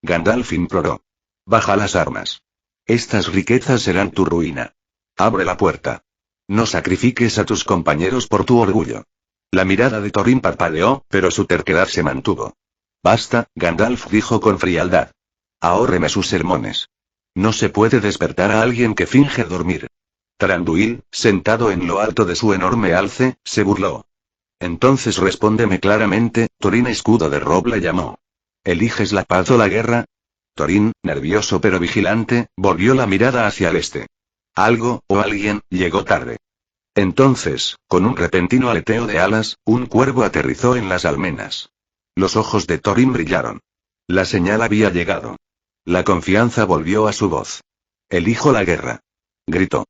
Gandalf imploró. Baja las armas. Estas riquezas serán tu ruina. Abre la puerta. No sacrifiques a tus compañeros por tu orgullo. La mirada de Thorin parpadeó, pero su terquedad se mantuvo. Basta, Gandalf dijo con frialdad. Ahórreme sus sermones. No se puede despertar a alguien que finge dormir. Thranduil, sentado en lo alto de su enorme alce, se burló. Entonces respóndeme claramente, Thorin escudo de roble llamó. ¿Eliges la paz o la guerra? Thorin, nervioso pero vigilante, volvió la mirada hacia el este. Algo, o alguien, llegó tarde. Entonces, con un repentino aleteo de alas, un cuervo aterrizó en las almenas. Los ojos de Thorin brillaron. La señal había llegado. La confianza volvió a su voz. Elijo la guerra. Gritó.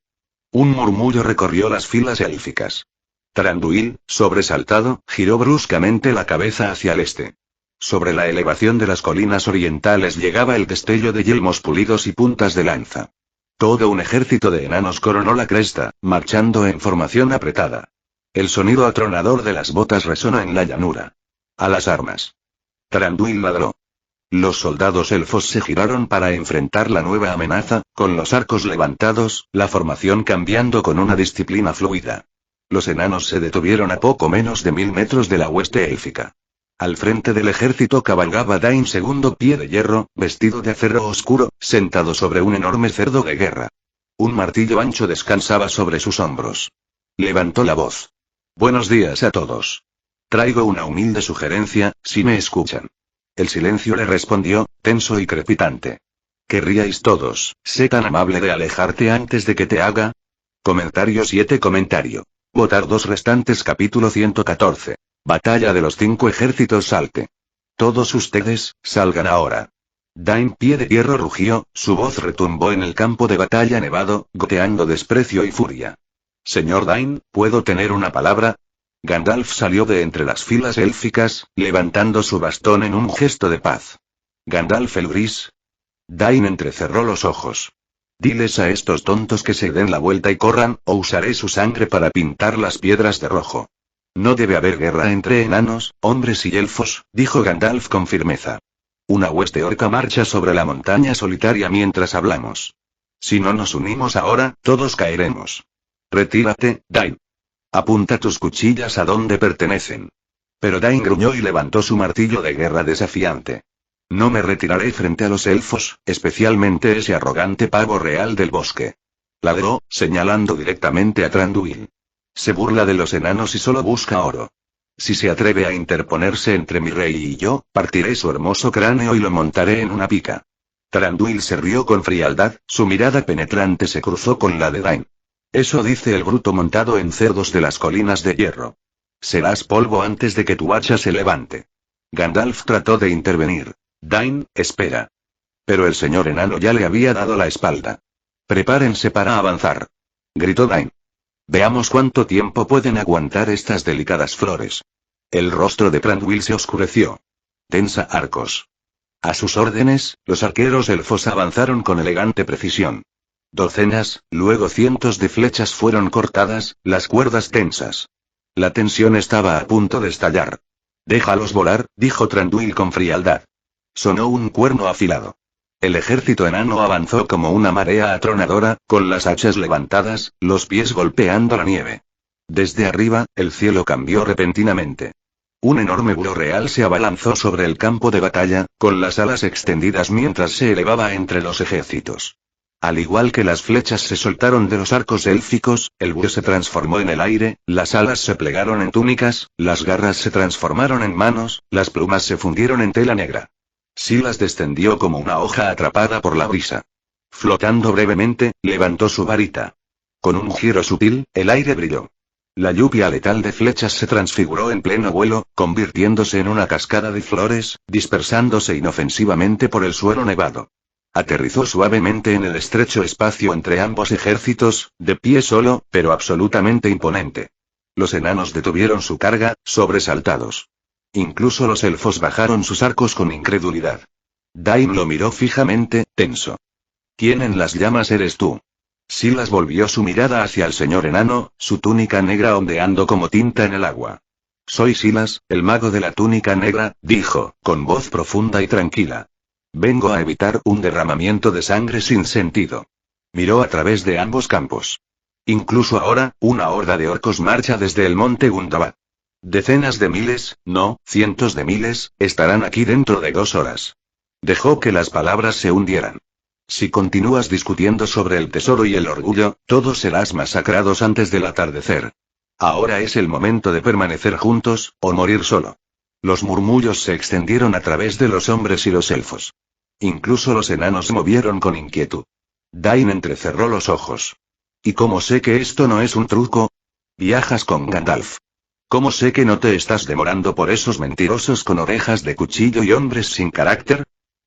Un murmullo recorrió las filas élficas. Thranduil, sobresaltado, giró bruscamente la cabeza hacia el este. Sobre la elevación de las colinas orientales llegaba el destello de yelmos pulidos y puntas de lanza. Todo un ejército de enanos coronó la cresta, marchando en formación apretada. El sonido atronador de las botas resonó en la llanura. A las armas. Thranduil ladró. Los soldados elfos se giraron para enfrentar la nueva amenaza, con los arcos levantados, la formación cambiando con una disciplina fluida. Los enanos se detuvieron a poco menos de 1000 metros de la hueste élfica. Al frente del ejército cabalgaba Dain segundo pie de hierro, vestido de acero oscuro, sentado sobre un enorme cerdo de guerra. Un martillo ancho descansaba sobre sus hombros. Levantó la voz. Buenos días a todos. Traigo una humilde sugerencia, si me escuchan. El silencio le respondió, tenso y crepitante. ¿Querríais todos, sé tan amable de alejarte antes de que te haga? Comentario 7 Comentario. Votar 2 restantes capítulo 114. Batalla de los 5 ejércitos salte. Todos ustedes, salgan ahora. Dain pie de hierro rugió, su voz retumbó en el campo de batalla nevado, goteando desprecio y furia. Señor Dain, ¿puedo tener una palabra? Gandalf salió de entre las filas élficas, levantando su bastón en un gesto de paz. Gandalf el gris. Dain entrecerró los ojos. Diles a estos tontos que se den la vuelta y corran, o usaré su sangre para pintar las piedras de rojo. No debe haber guerra entre enanos, hombres y elfos, dijo Gandalf con firmeza. Una hueste orca marcha sobre la montaña solitaria mientras hablamos. Si no nos unimos ahora, todos caeremos. Retírate, Dain. Apunta tus cuchillas a donde pertenecen. Pero Dain gruñó y levantó su martillo de guerra desafiante. No me retiraré frente a los elfos, especialmente ese arrogante pavo real del bosque. Ladró, señalando directamente a Thranduil. Se burla de los enanos y solo busca oro. Si se atreve a interponerse entre mi rey y yo, partiré su hermoso cráneo y lo montaré en una pica. Thranduil se rió con frialdad, su mirada penetrante se cruzó con la de Dain. Eso dice el bruto montado en cerdos de las colinas de hierro. Serás polvo antes de que tu hacha se levante. Gandalf trató de intervenir. Dain, espera. Pero el señor enano ya le había dado la espalda. Prepárense para avanzar, gritó Dain. Veamos cuánto tiempo pueden aguantar estas delicadas flores. El rostro de Thranduil se oscureció. Tensa arcos. A sus órdenes, los arqueros elfos avanzaron con elegante precisión. Docenas, luego cientos de flechas fueron cortadas, las cuerdas tensas. La tensión estaba a punto de estallar. Déjalos volar, dijo Thranduil con frialdad. Sonó un cuerno afilado. El ejército enano avanzó como una marea atronadora, con las hachas levantadas, los pies golpeando la nieve. Desde arriba, el cielo cambió repentinamente. Un enorme búho real se abalanzó sobre el campo de batalla, con las alas extendidas mientras se elevaba entre los ejércitos. Al igual que las flechas se soltaron de los arcos élficos, el búho se transformó en el aire, las alas se plegaron en túnicas, las garras se transformaron en manos, las plumas se fundieron en tela negra. Silas descendió como una hoja atrapada por la brisa. Flotando brevemente, levantó su varita. Con un giro sutil, el aire brilló. La lluvia letal de flechas se transfiguró en pleno vuelo, convirtiéndose en una cascada de flores, dispersándose inofensivamente por el suelo nevado. Aterrizó suavemente en el estrecho espacio entre ambos ejércitos, de pie solo, pero absolutamente imponente. Los enanos detuvieron su carga, sobresaltados. Incluso los elfos bajaron sus arcos con incredulidad. Dain lo miró fijamente, tenso. ¿Quién en las llamas eres tú? Silas volvió su mirada hacia el señor enano, su túnica negra ondeando como tinta en el agua. Soy Silas, el mago de la túnica negra, dijo, con voz profunda y tranquila. Vengo a evitar un derramamiento de sangre sin sentido. Miró a través de ambos campos. Incluso ahora, una horda de orcos marcha desde el monte Gundabad. Decenas de miles, no, cientos de miles, estarán aquí dentro de 2 horas. Dejó que las palabras se hundieran. Si continúas discutiendo sobre el tesoro y el orgullo, todos serás masacrados antes del atardecer. Ahora es el momento de permanecer juntos, o morir solo. Los murmullos se extendieron a través de los hombres y los elfos. Incluso los enanos se movieron con inquietud. Dain entrecerró los ojos. ¿Y cómo sé que esto no es un truco? Viajas con Gandalf. ¿Cómo sé que no te estás demorando por esos mentirosos con orejas de cuchillo y hombres sin carácter?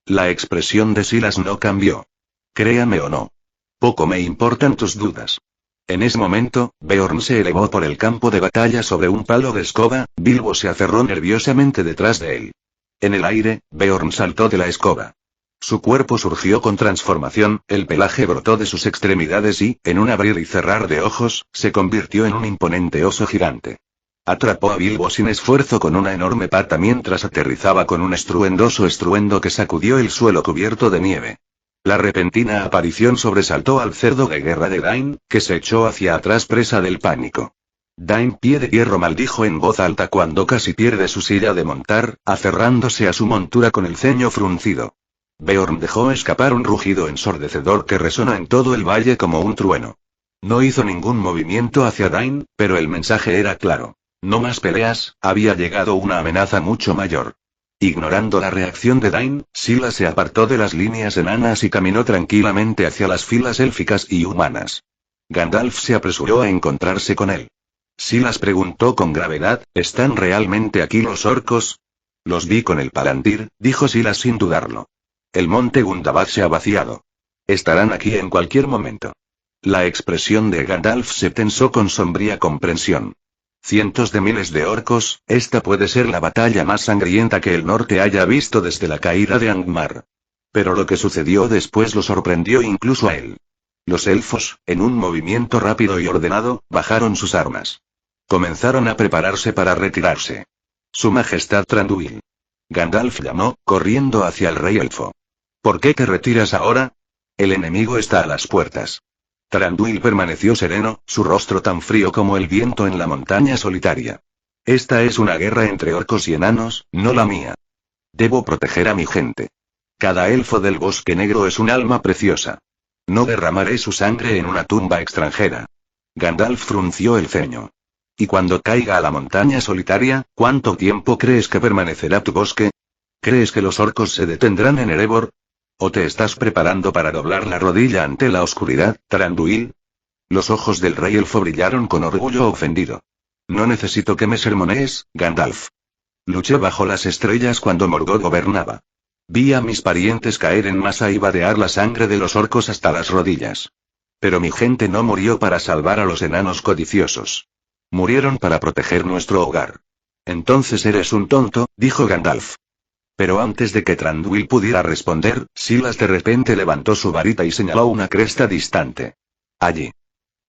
La expresión de Silas no cambió. Créame o no. Poco me importan tus dudas. En ese momento, Beorn se elevó por el campo de batalla sobre un palo de escoba, Bilbo se aferró nerviosamente detrás de él. En el aire, Beorn saltó de la escoba. Su cuerpo surgió con transformación, el pelaje brotó de sus extremidades y, en un abrir y cerrar de ojos, se convirtió en un imponente oso gigante. Atrapó a Bilbo sin esfuerzo con una enorme pata mientras aterrizaba con un estruendoso estruendo que sacudió el suelo cubierto de nieve. La repentina aparición sobresaltó al cerdo de guerra de Dain, que se echó hacia atrás presa del pánico. Dain Pie de Hierro maldijo en voz alta cuando casi pierde su silla de montar, aferrándose a su montura con el ceño fruncido. Beorn dejó escapar un rugido ensordecedor que resonó en todo el valle como un trueno. No hizo ningún movimiento hacia Dain, pero el mensaje era claro. No más peleas, había llegado una amenaza mucho mayor. Ignorando la reacción de Dain, Silas se apartó de las líneas enanas y caminó tranquilamente hacia las filas élficas y humanas. Gandalf se apresuró a encontrarse con él. Silas preguntó con gravedad, ¿están realmente aquí los orcos? Los vi con el palantir, dijo Silas sin dudarlo. El monte Gundabad se ha vaciado. Estarán aquí en cualquier momento. La expresión de Gandalf se tensó con sombría comprensión. Cientos de miles de orcos, esta puede ser la batalla más sangrienta que el norte haya visto desde la caída de Angmar. Pero lo que sucedió después lo sorprendió incluso a él. Los elfos, en un movimiento rápido y ordenado, bajaron sus armas. Comenzaron a prepararse para retirarse. Su Majestad Thranduil. Gandalf llamó, corriendo hacia el rey elfo. ¿Por qué te retiras ahora? El enemigo está a las puertas. Thranduil permaneció sereno, su rostro tan frío como el viento en la montaña solitaria. Esta es una guerra entre orcos y enanos, no la mía. Debo proteger a mi gente. Cada elfo del bosque negro es un alma preciosa. No derramaré su sangre en una tumba extranjera. Gandalf frunció el ceño. ¿Y cuando caiga a la montaña solitaria, cuánto tiempo crees que permanecerá tu bosque? ¿Crees que los orcos se detendrán en Erebor? ¿O te estás preparando para doblar la rodilla ante la oscuridad, Thranduil? Los ojos del rey elfo brillaron con orgullo ofendido. No necesito que me sermonees, Gandalf. Luché bajo las estrellas cuando Morgoth gobernaba. Vi a mis parientes caer en masa y vadear la sangre de los orcos hasta las rodillas. Pero mi gente no murió para salvar a los enanos codiciosos. Murieron para proteger nuestro hogar. Entonces eres un tonto, dijo Gandalf. Pero antes de que Thranduil pudiera responder, Silas de repente levantó su varita y señaló una cresta distante. Allí.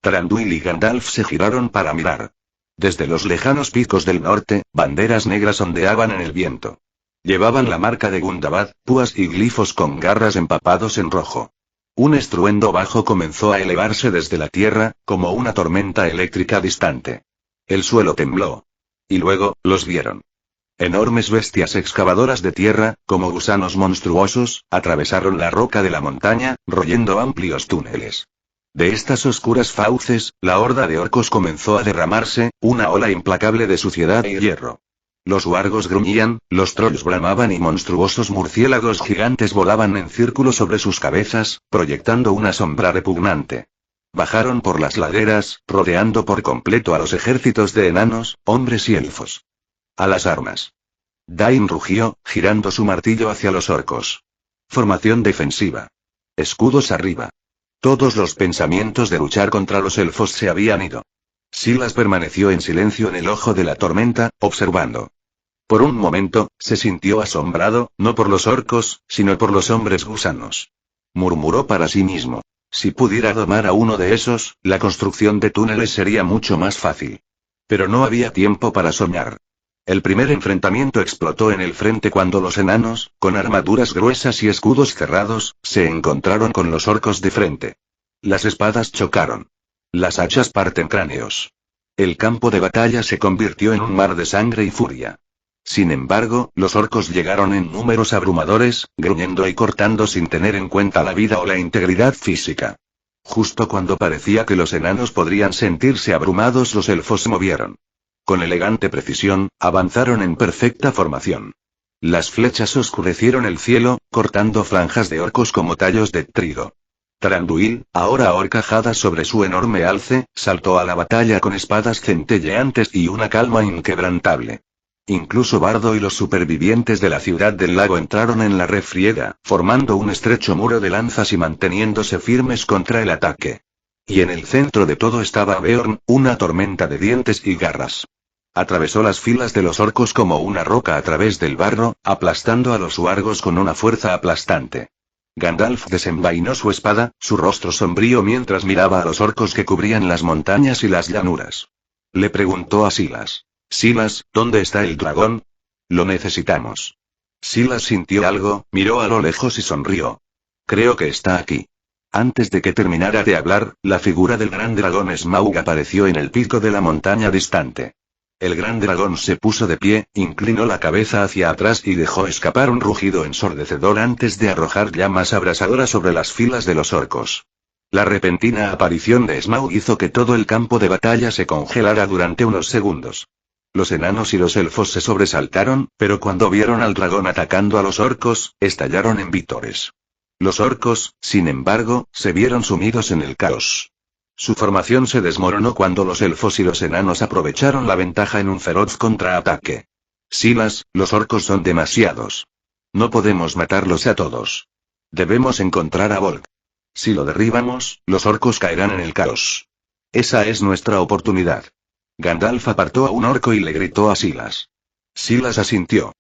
Thranduil y Gandalf se giraron para mirar. Desde los lejanos picos del norte, banderas negras ondeaban en el viento. Llevaban la marca de Gundabad, púas y glifos con garras empapados en rojo. Un estruendo bajo comenzó a elevarse desde la tierra, como una tormenta eléctrica distante. El suelo tembló. Y luego, los vieron. Enormes bestias excavadoras de tierra, como gusanos monstruosos, atravesaron la roca de la montaña, royendo amplios túneles. De estas oscuras fauces, la horda de orcos comenzó a derramarse, una ola implacable de suciedad y hierro. Los huargos gruñían, los trolls bramaban y monstruosos murciélagos gigantes volaban en círculo sobre sus cabezas, proyectando una sombra repugnante. Bajaron por las laderas, rodeando por completo a los ejércitos de enanos, hombres y elfos. A las armas. Dain rugió, girando su martillo hacia los orcos. Formación defensiva. Escudos arriba. Todos los pensamientos de luchar contra los elfos se habían ido. Silas permaneció en silencio en el ojo de la tormenta, observando. Por un momento, se sintió asombrado, no por los orcos, sino por los hombres gusanos. Murmuró para sí mismo. Si pudiera domar a uno de esos, la construcción de túneles sería mucho más fácil. Pero no había tiempo para soñar. El primer enfrentamiento explotó en el frente cuando los enanos, con armaduras gruesas y escudos cerrados, se encontraron con los orcos de frente. Las espadas chocaron. Las hachas parten cráneos. El campo de batalla se convirtió en un mar de sangre y furia. Sin embargo, los orcos llegaron en números abrumadores, gruñendo y cortando sin tener en cuenta la vida o la integridad física. Justo cuando parecía que los enanos podrían sentirse abrumados, los elfos se movieron. Con elegante precisión, avanzaron en perfecta formación. Las flechas oscurecieron el cielo, cortando franjas de orcos como tallos de trigo. Thranduil, ahora ahorcajada sobre su enorme alce, saltó a la batalla con espadas centelleantes y una calma inquebrantable. Incluso Bardo y los supervivientes de la ciudad del lago entraron en la refriega, formando un estrecho muro de lanzas y manteniéndose firmes contra el ataque. Y en el centro de todo estaba Beorn, una tormenta de dientes y garras. Atravesó las filas de los orcos como una roca a través del barro, aplastando a los huargos con una fuerza aplastante. Gandalf desenvainó su espada, su rostro sombrío mientras miraba a los orcos que cubrían las montañas y las llanuras. Le preguntó a Silas. Silas, ¿dónde está el dragón? Lo necesitamos. Silas sintió algo, miró a lo lejos y sonrió. Creo que está aquí. Antes de que terminara de hablar, la figura del gran dragón Smaug apareció en el pico de la montaña distante. El gran dragón se puso de pie, inclinó la cabeza hacia atrás y dejó escapar un rugido ensordecedor antes de arrojar llamas abrasadoras sobre las filas de los orcos. La repentina aparición de Smaug hizo que todo el campo de batalla se congelara durante unos segundos. Los enanos y los elfos se sobresaltaron, pero cuando vieron al dragón atacando a los orcos, estallaron en vítores. Los orcos, sin embargo, se vieron sumidos en el caos. Su formación se desmoronó cuando los elfos y los enanos aprovecharon la ventaja en un feroz contraataque. Silas, los orcos son demasiados. No podemos matarlos a todos. Debemos encontrar a Bolg. Si lo derribamos, los orcos caerán en el caos. Esa es nuestra oportunidad. Gandalf apartó a un orco y le gritó a Silas. Silas asintió.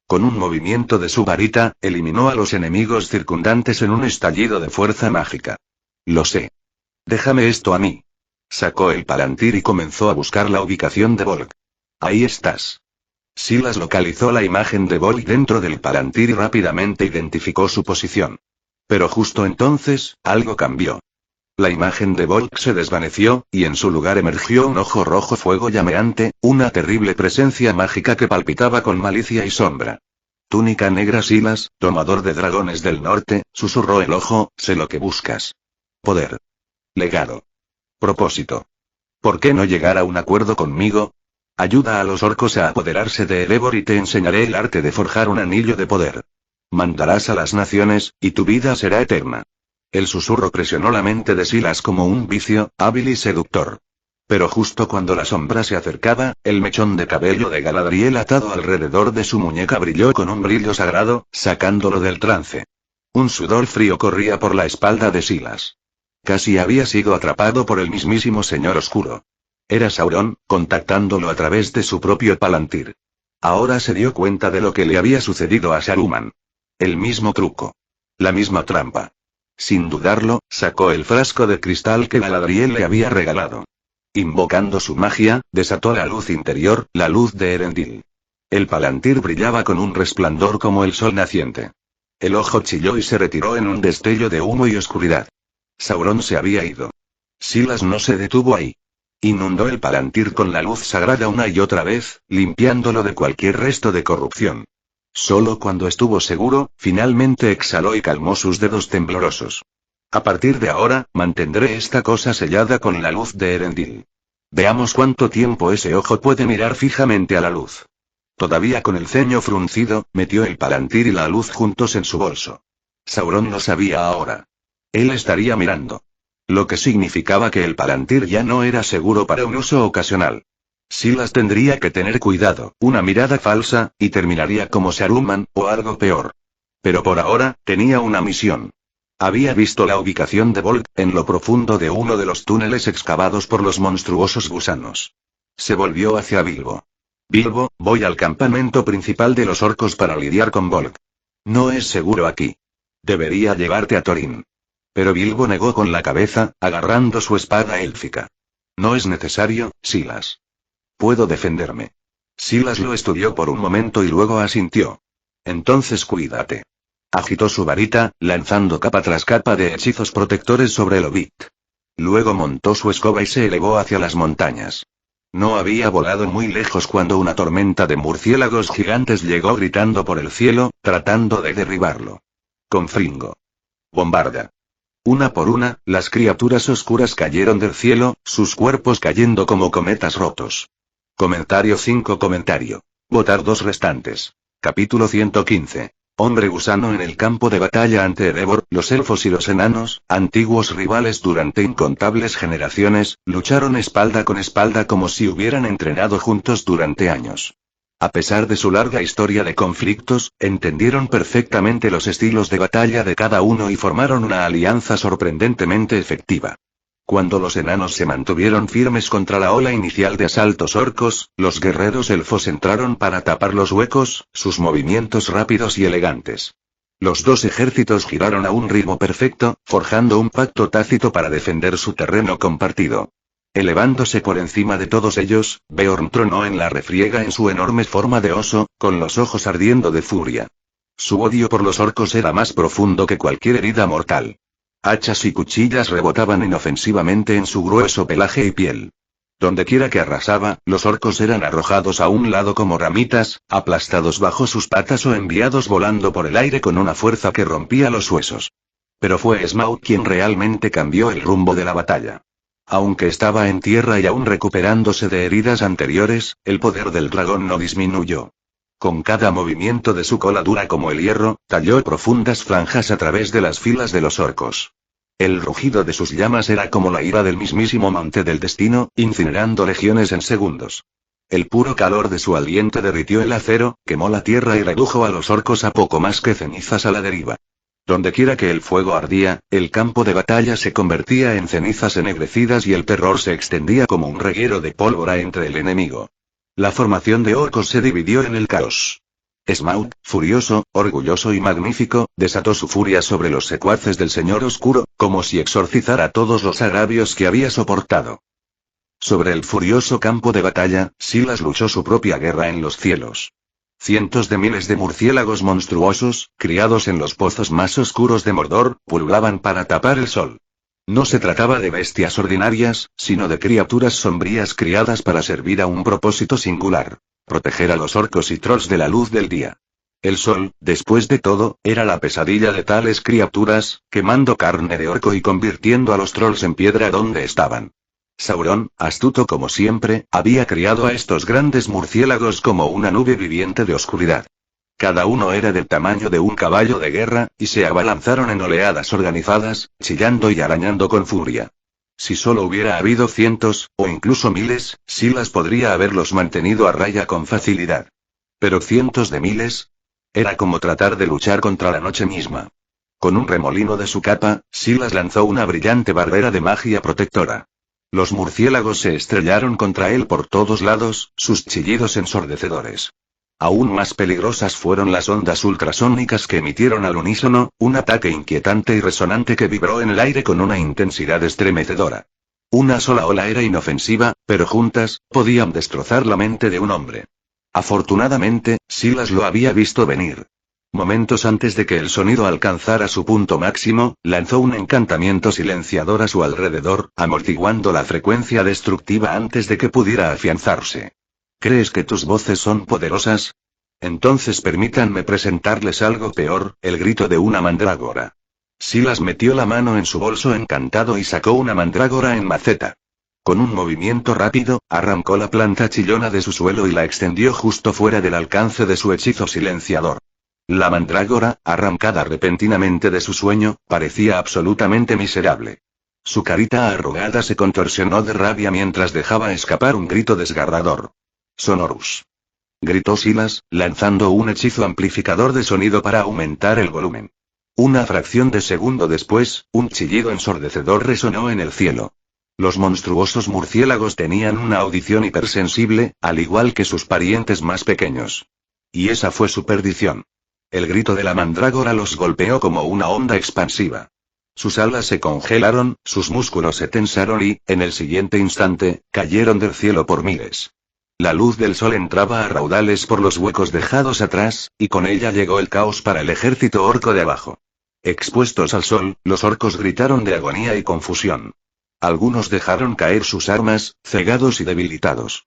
Con un movimiento de su varita, eliminó a los enemigos circundantes en un estallido de fuerza mágica. Lo sé. Déjame esto a mí. Sacó el palantir y comenzó a buscar la ubicación de Bolg. Ahí estás. Silas localizó la imagen de Bolg dentro del palantir y rápidamente identificó su posición. Pero justo entonces, algo cambió. La imagen de Bolg se desvaneció, y en su lugar emergió un ojo rojo fuego llameante, una terrible presencia mágica que palpitaba con malicia y sombra. Túnica negra Silas, domador de dragones del norte, susurró el ojo, sé lo que buscas. Poder. Legado. Propósito. ¿Por qué no llegar a un acuerdo conmigo? Ayuda a los orcos a apoderarse de Erebor y te enseñaré el arte de forjar un anillo de poder. Mandarás a las naciones, y tu vida será eterna. El susurro presionó la mente de Silas como un vicio, hábil y seductor. Pero justo cuando la sombra se acercaba, el mechón de cabello de Galadriel atado alrededor de su muñeca brilló con un brillo sagrado, sacándolo del trance. Un sudor frío corría por la espalda de Silas. Casi había sido atrapado por el mismísimo Señor Oscuro. Era Sauron, contactándolo a través de su propio Palantir. Ahora se dio cuenta de lo que le había sucedido a Saruman. El mismo truco. La misma trampa. Sin dudarlo, sacó el frasco de cristal que Galadriel le había regalado. Invocando su magia, desató la luz interior, la luz de Erendil. El Palantir brillaba con un resplandor como el sol naciente. El ojo chilló y se retiró en un destello de humo y oscuridad. Sauron se había ido. Silas no se detuvo ahí. Inundó el Palantir con la luz sagrada una y otra vez, limpiándolo de cualquier resto de corrupción. Solo cuando estuvo seguro, finalmente exhaló y calmó sus dedos temblorosos. A partir de ahora, mantendré esta cosa sellada con la luz de Erendil. Veamos cuánto tiempo ese ojo puede mirar fijamente a la luz. Todavía con el ceño fruncido, metió el Palantir y la luz juntos en su bolso. Sauron lo sabía ahora. Él estaría mirando. Lo que significaba que el Palantir ya no era seguro para un uso ocasional. Silas tendría que tener cuidado, una mirada falsa, y terminaría como Saruman, o algo peor. Pero por ahora, tenía una misión. Había visto la ubicación de Bolg, en lo profundo de uno de los túneles excavados por los monstruosos gusanos. Se volvió hacia Bilbo. Bilbo, voy al campamento principal de los orcos para lidiar con Bolg. No es seguro aquí. Debería llevarte a Thorin. Pero Bilbo negó con la cabeza, agarrando su espada élfica. No es necesario, Silas. Puedo defenderme. Silas lo estudió por un momento y luego asintió. Entonces cuídate. Agitó su varita, lanzando capa tras capa de hechizos protectores sobre el hobbit. Luego montó su escoba y se elevó hacia las montañas. No había volado muy lejos cuando una tormenta de murciélagos gigantes llegó gritando por el cielo, tratando de derribarlo. Confringo. Bombarda. Una por una, las criaturas oscuras cayeron del cielo, sus cuerpos cayendo como cometas rotos. Comentario 5. Votar 2 restantes. Capítulo 115. Hombre gusano en el campo de batalla ante Erebor. Los elfos y los enanos, antiguos rivales durante incontables generaciones, lucharon espalda con espalda como si hubieran entrenado juntos durante años. A pesar de su larga historia de conflictos, entendieron perfectamente los estilos de batalla de cada uno y formaron una alianza sorprendentemente efectiva. Cuando los enanos se mantuvieron firmes contra la ola inicial de asaltos orcos, los guerreros elfos entraron para tapar los huecos, sus movimientos rápidos y elegantes. Los dos ejércitos giraron a un ritmo perfecto, forjando un pacto tácito para defender su terreno compartido. Elevándose por encima de todos ellos, Beorn tronó en la refriega en su enorme forma de oso, con los ojos ardiendo de furia. Su odio por los orcos era más profundo que cualquier herida mortal. Hachas y cuchillas rebotaban inofensivamente en su grueso pelaje y piel. Dondequiera que arrasaba, los orcos eran arrojados a un lado como ramitas, aplastados bajo sus patas o enviados volando por el aire con una fuerza que rompía los huesos. Pero fue Smaug quien realmente cambió el rumbo de la batalla. Aunque estaba en tierra y aún recuperándose de heridas anteriores, el poder del dragón no disminuyó. Con cada movimiento de su cola dura como el hierro, talló profundas franjas a través de las filas de los orcos. El rugido de sus llamas era como la ira del mismísimo monte del destino, incinerando legiones en segundos. El puro calor de su aliento derritió el acero, quemó la tierra y redujo a los orcos a poco más que cenizas a la deriva. Dondequiera que el fuego ardía, el campo de batalla se convertía en cenizas ennegrecidas y el terror se extendía como un reguero de pólvora entre el enemigo. La formación de orcos se dividió en el caos. Smaug, furioso, orgulloso y magnífico, desató su furia sobre los secuaces del Señor Oscuro, como si exorcizara todos los agravios que había soportado. Sobre el furioso campo de batalla, Silas luchó su propia guerra en los cielos. Cientos de miles de murciélagos monstruosos, criados en los pozos más oscuros de Mordor, pululaban para tapar el sol. No se trataba de bestias ordinarias, sino de criaturas sombrías criadas para servir a un propósito singular: proteger a los orcos y trolls de la luz del día. El sol, después de todo, era la pesadilla de tales criaturas, quemando carne de orco y convirtiendo a los trolls en piedra donde estaban. Sauron, astuto como siempre, había criado a estos grandes murciélagos como una nube viviente de oscuridad. Cada uno era del tamaño de un caballo de guerra, y se abalanzaron en oleadas organizadas, chillando y arañando con furia. Si solo hubiera habido cientos, o incluso miles, Silas podría haberlos mantenido a raya con facilidad. Pero cientos de miles. Era como tratar de luchar contra la noche misma. Con un remolino de su capa, Silas lanzó una brillante barrera de magia protectora. Los murciélagos se estrellaron contra él por todos lados, sus chillidos ensordecedores. Aún más peligrosas fueron las ondas ultrasónicas que emitieron al unísono, un ataque inquietante y resonante que vibró en el aire con una intensidad estremecedora. Una sola ola era inofensiva, pero juntas, podían destrozar la mente de un hombre. Afortunadamente, Silas lo había visto venir. Momentos antes de que el sonido alcanzara su punto máximo, lanzó un encantamiento silenciador a su alrededor, amortiguando la frecuencia destructiva antes de que pudiera afianzarse. ¿Crees que tus voces son poderosas? Entonces permítanme presentarles algo peor, el grito de una mandrágora. Silas metió la mano en su bolso encantado y sacó una mandrágora en maceta. Con un movimiento rápido, arrancó la planta chillona de su suelo y la extendió justo fuera del alcance de su hechizo silenciador. La mandrágora, arrancada repentinamente de su sueño, parecía absolutamente miserable. Su carita arrugada se contorsionó de rabia mientras dejaba escapar un grito desgarrador. Sonorus. Gritó Silas, lanzando un hechizo amplificador de sonido para aumentar el volumen. Una fracción de segundo después, un chillido ensordecedor resonó en el cielo. Los monstruosos murciélagos tenían una audición hipersensible, al igual que sus parientes más pequeños. Y esa fue su perdición. El grito de la mandrágora los golpeó como una onda expansiva. Sus alas se congelaron, sus músculos se tensaron y, en el siguiente instante, cayeron del cielo por miles. La luz del sol entraba a raudales por los huecos dejados atrás, y con ella llegó el caos para el ejército orco de abajo. Expuestos al sol, los orcos gritaron de agonía y confusión. Algunos dejaron caer sus armas, cegados y debilitados.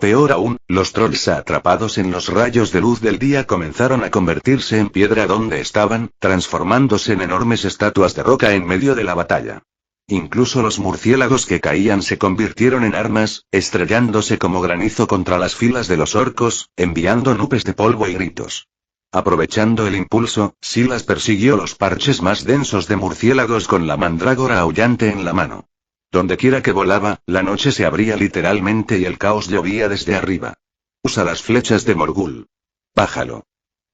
Peor aún, los trolls atrapados en los rayos de luz del día comenzaron a convertirse en piedra donde estaban, transformándose en enormes estatuas de roca en medio de la batalla. Incluso los murciélagos que caían se convirtieron en armas, estrellándose como granizo contra las filas de los orcos, enviando nubes de polvo y gritos. Aprovechando el impulso, Silas persiguió los parches más densos de murciélagos con la mandrágora aullante en la mano. Dondequiera que volaba, la noche se abría literalmente y el caos llovía desde arriba. Usa las flechas de Morgul. Bájalo.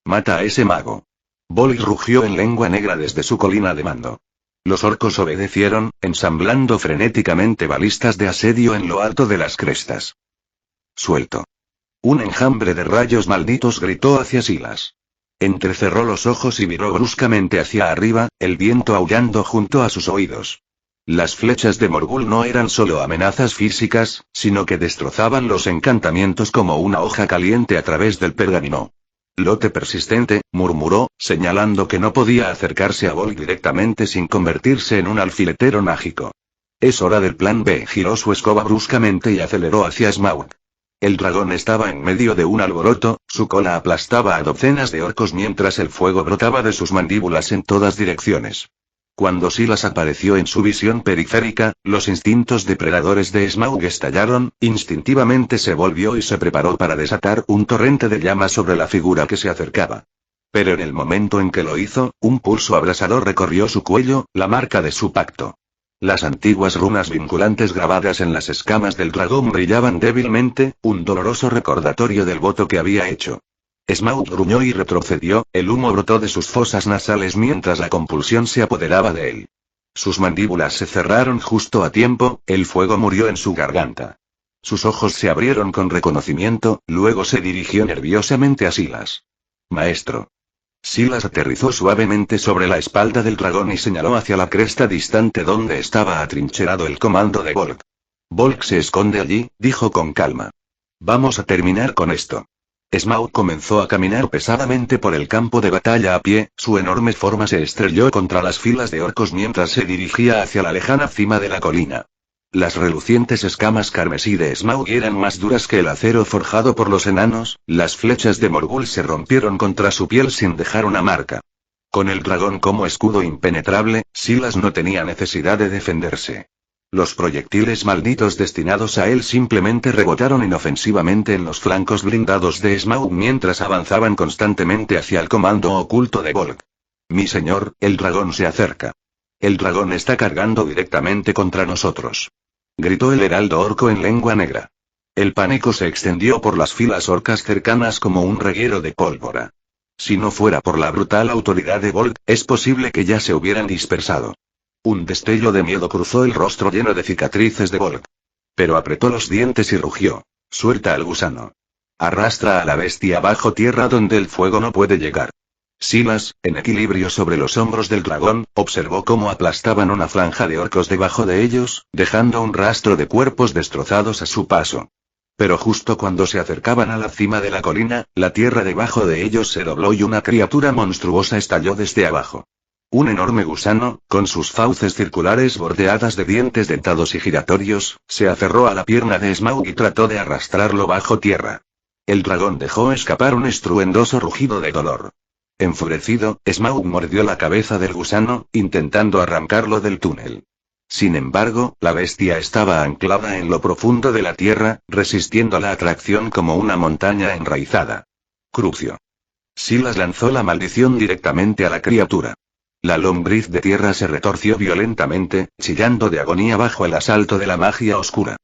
Mata a ese mago. Bolg rugió en lengua negra desde su colina de mando. Los orcos obedecieron, ensamblando frenéticamente balistas de asedio en lo alto de las crestas. Suelto. Un enjambre de rayos malditos gritó hacia Silas. Entrecerró los ojos y viró bruscamente hacia arriba, el viento aullando junto a sus oídos. Las flechas de Morgul no eran solo amenazas físicas, sino que destrozaban los encantamientos como una hoja caliente a través del pergamino. Lote persistente, murmuró, señalando que no podía acercarse a Bolg directamente sin convertirse en un alfiletero mágico. Es hora del plan B. Giró su escoba bruscamente y aceleró hacia Smaug. El dragón estaba en medio de un alboroto, su cola aplastaba a docenas de orcos mientras el fuego brotaba de sus mandíbulas en todas direcciones. Cuando Silas apareció en su visión periférica, los instintos depredadores de Smaug estallaron, instintivamente se volvió y se preparó para desatar un torrente de llamas sobre la figura que se acercaba. Pero en el momento en que lo hizo, un pulso abrasador recorrió su cuello, la marca de su pacto. Las antiguas runas vinculantes grabadas en las escamas del dragón brillaban débilmente, un doloroso recordatorio del voto que había hecho. Smaug gruñó y retrocedió, el humo brotó de sus fosas nasales mientras la compulsión se apoderaba de él. Sus mandíbulas se cerraron justo a tiempo, el fuego murió en su garganta. Sus ojos se abrieron con reconocimiento, luego se dirigió nerviosamente a Silas. Maestro. Silas aterrizó suavemente sobre la espalda del dragón y señaló hacia la cresta distante donde estaba atrincherado el comando de Bolg. Bolg se esconde allí, dijo con calma. Vamos a terminar con esto. Smaug comenzó a caminar pesadamente por el campo de batalla a pie, su enorme forma se estrelló contra las filas de orcos mientras se dirigía hacia la lejana cima de la colina. Las relucientes escamas carmesí de Smaug eran más duras que el acero forjado por los enanos, las flechas de Morgul se rompieron contra su piel sin dejar una marca. Con el dragón como escudo impenetrable, Silas no tenía necesidad de defenderse. Los proyectiles malditos destinados a él simplemente rebotaron inofensivamente en los flancos blindados de Smaug mientras avanzaban constantemente hacia el comando oculto de Bolg. Mi señor, el dragón se acerca. El dragón está cargando directamente contra nosotros. Gritó el heraldo orco en lengua negra. El pánico se extendió por las filas orcas cercanas como un reguero de pólvora. Si no fuera por la brutal autoridad de Volk, es posible que ya se hubieran dispersado. Un destello de miedo cruzó el rostro lleno de cicatrices de Volk. Pero apretó los dientes y rugió. Suelta al gusano. Arrastra a la bestia bajo tierra donde el fuego no puede llegar. Silas, en equilibrio sobre los hombros del dragón, observó cómo aplastaban una franja de orcos debajo de ellos, dejando un rastro de cuerpos destrozados a su paso. Pero justo cuando se acercaban a la cima de la colina, la tierra debajo de ellos se dobló y una criatura monstruosa estalló desde abajo. Un enorme gusano, con sus fauces circulares bordeadas de dientes dentados y giratorios, se aferró a la pierna de Smaug y trató de arrastrarlo bajo tierra. El dragón dejó escapar un estruendoso rugido de dolor. Enfurecido, Smaug mordió la cabeza del gusano, intentando arrancarlo del túnel. Sin embargo, la bestia estaba anclada en lo profundo de la tierra, resistiendo la atracción como una montaña enraizada. Crucio. Silas lanzó la maldición directamente a la criatura. La lombriz de tierra se retorció violentamente, chillando de agonía bajo el asalto de la magia oscura.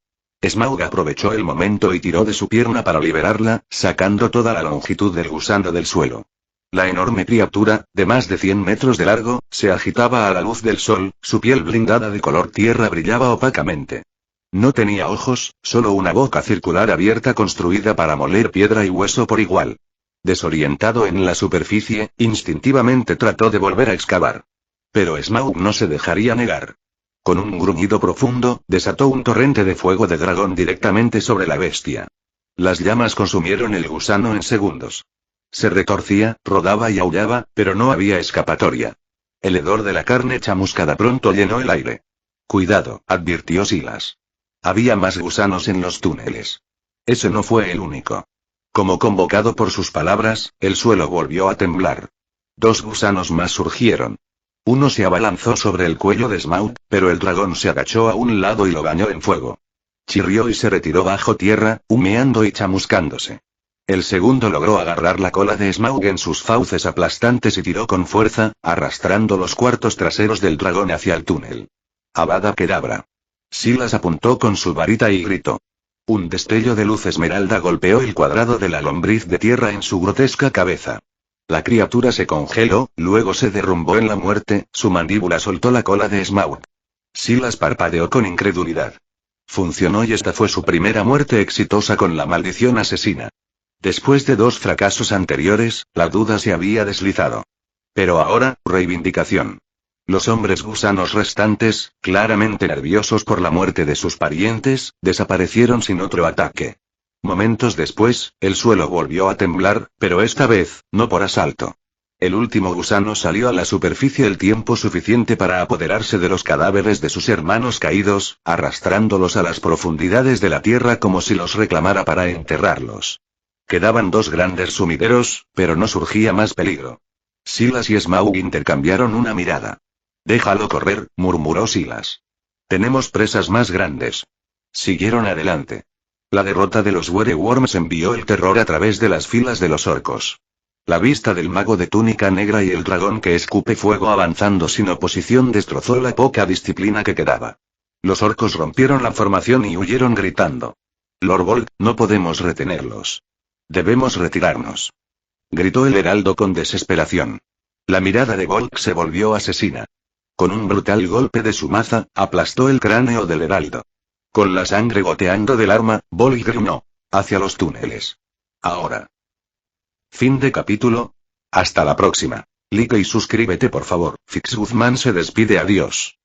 Smaug aprovechó el momento y tiró de su pierna para liberarla, sacando toda la longitud del gusano del suelo. La enorme criatura, de más de 100 metros de largo, se agitaba a la luz del sol, su piel blindada de color tierra brillaba opacamente. No tenía ojos, solo una boca circular abierta construida para moler piedra y hueso por igual. Desorientado en la superficie, instintivamente trató de volver a excavar. Pero Smaug no se dejaría negar. Con un gruñido profundo, desató un torrente de fuego de dragón directamente sobre la bestia. Las llamas consumieron el gusano en segundos. Se retorcía, rodaba y aullaba, pero no había escapatoria. El hedor de la carne chamuscada pronto llenó el aire. Cuidado, advirtió Silas. Había más gusanos en los túneles. Ese no fue el único. Como convocado por sus palabras, el suelo volvió a temblar. 2 gusanos más surgieron. Uno se abalanzó sobre el cuello de Smaug, pero el dragón se agachó a un lado y lo bañó en fuego. Chirrió y se retiró bajo tierra, humeando y chamuscándose. El segundo logró agarrar la cola de Smaug en sus fauces aplastantes y tiró con fuerza, arrastrando los cuartos traseros del dragón hacia el túnel. Avada Kedavra. Silas apuntó con su varita y gritó. Un destello de luz esmeralda golpeó el cuadrado de la lombriz de tierra en su grotesca cabeza. La criatura se congeló, luego se derrumbó en la muerte, su mandíbula soltó la cola de Smaug. Silas parpadeó con incredulidad. Funcionó y esta fue su primera muerte exitosa con la maldición asesina. Después de 2 fracasos anteriores, la duda se había deslizado. Pero ahora, reivindicación. Los hombres gusanos restantes, claramente nerviosos por la muerte de sus parientes, desaparecieron sin otro ataque. Momentos después, el suelo volvió a temblar, pero esta vez, no por asalto. El último gusano salió a la superficie el tiempo suficiente para apoderarse de los cadáveres de sus hermanos caídos, arrastrándolos a las profundidades de la tierra como si los reclamara para enterrarlos. Quedaban 2 grandes sumideros, pero no surgía más peligro. Silas y Smaug intercambiaron una mirada. Déjalo correr, murmuró Silas. Tenemos presas más grandes. Siguieron adelante. La derrota de los Wereworms envió el terror a través de las filas de los orcos. La vista del mago de túnica negra y el dragón que escupe fuego avanzando sin oposición destrozó la poca disciplina que quedaba. Los orcos rompieron la formación y huyeron gritando. Lord Volk, no podemos retenerlos. Debemos retirarnos. Gritó el heraldo con desesperación. La mirada de Volk se volvió asesina. Con un brutal golpe de su maza, aplastó el cráneo del heraldo. Con la sangre goteando del arma, Volk gritó. Hacia los túneles. Ahora. Fin de capítulo. Hasta la próxima. Like y suscríbete por favor. Fix Guzmán se despide, adiós.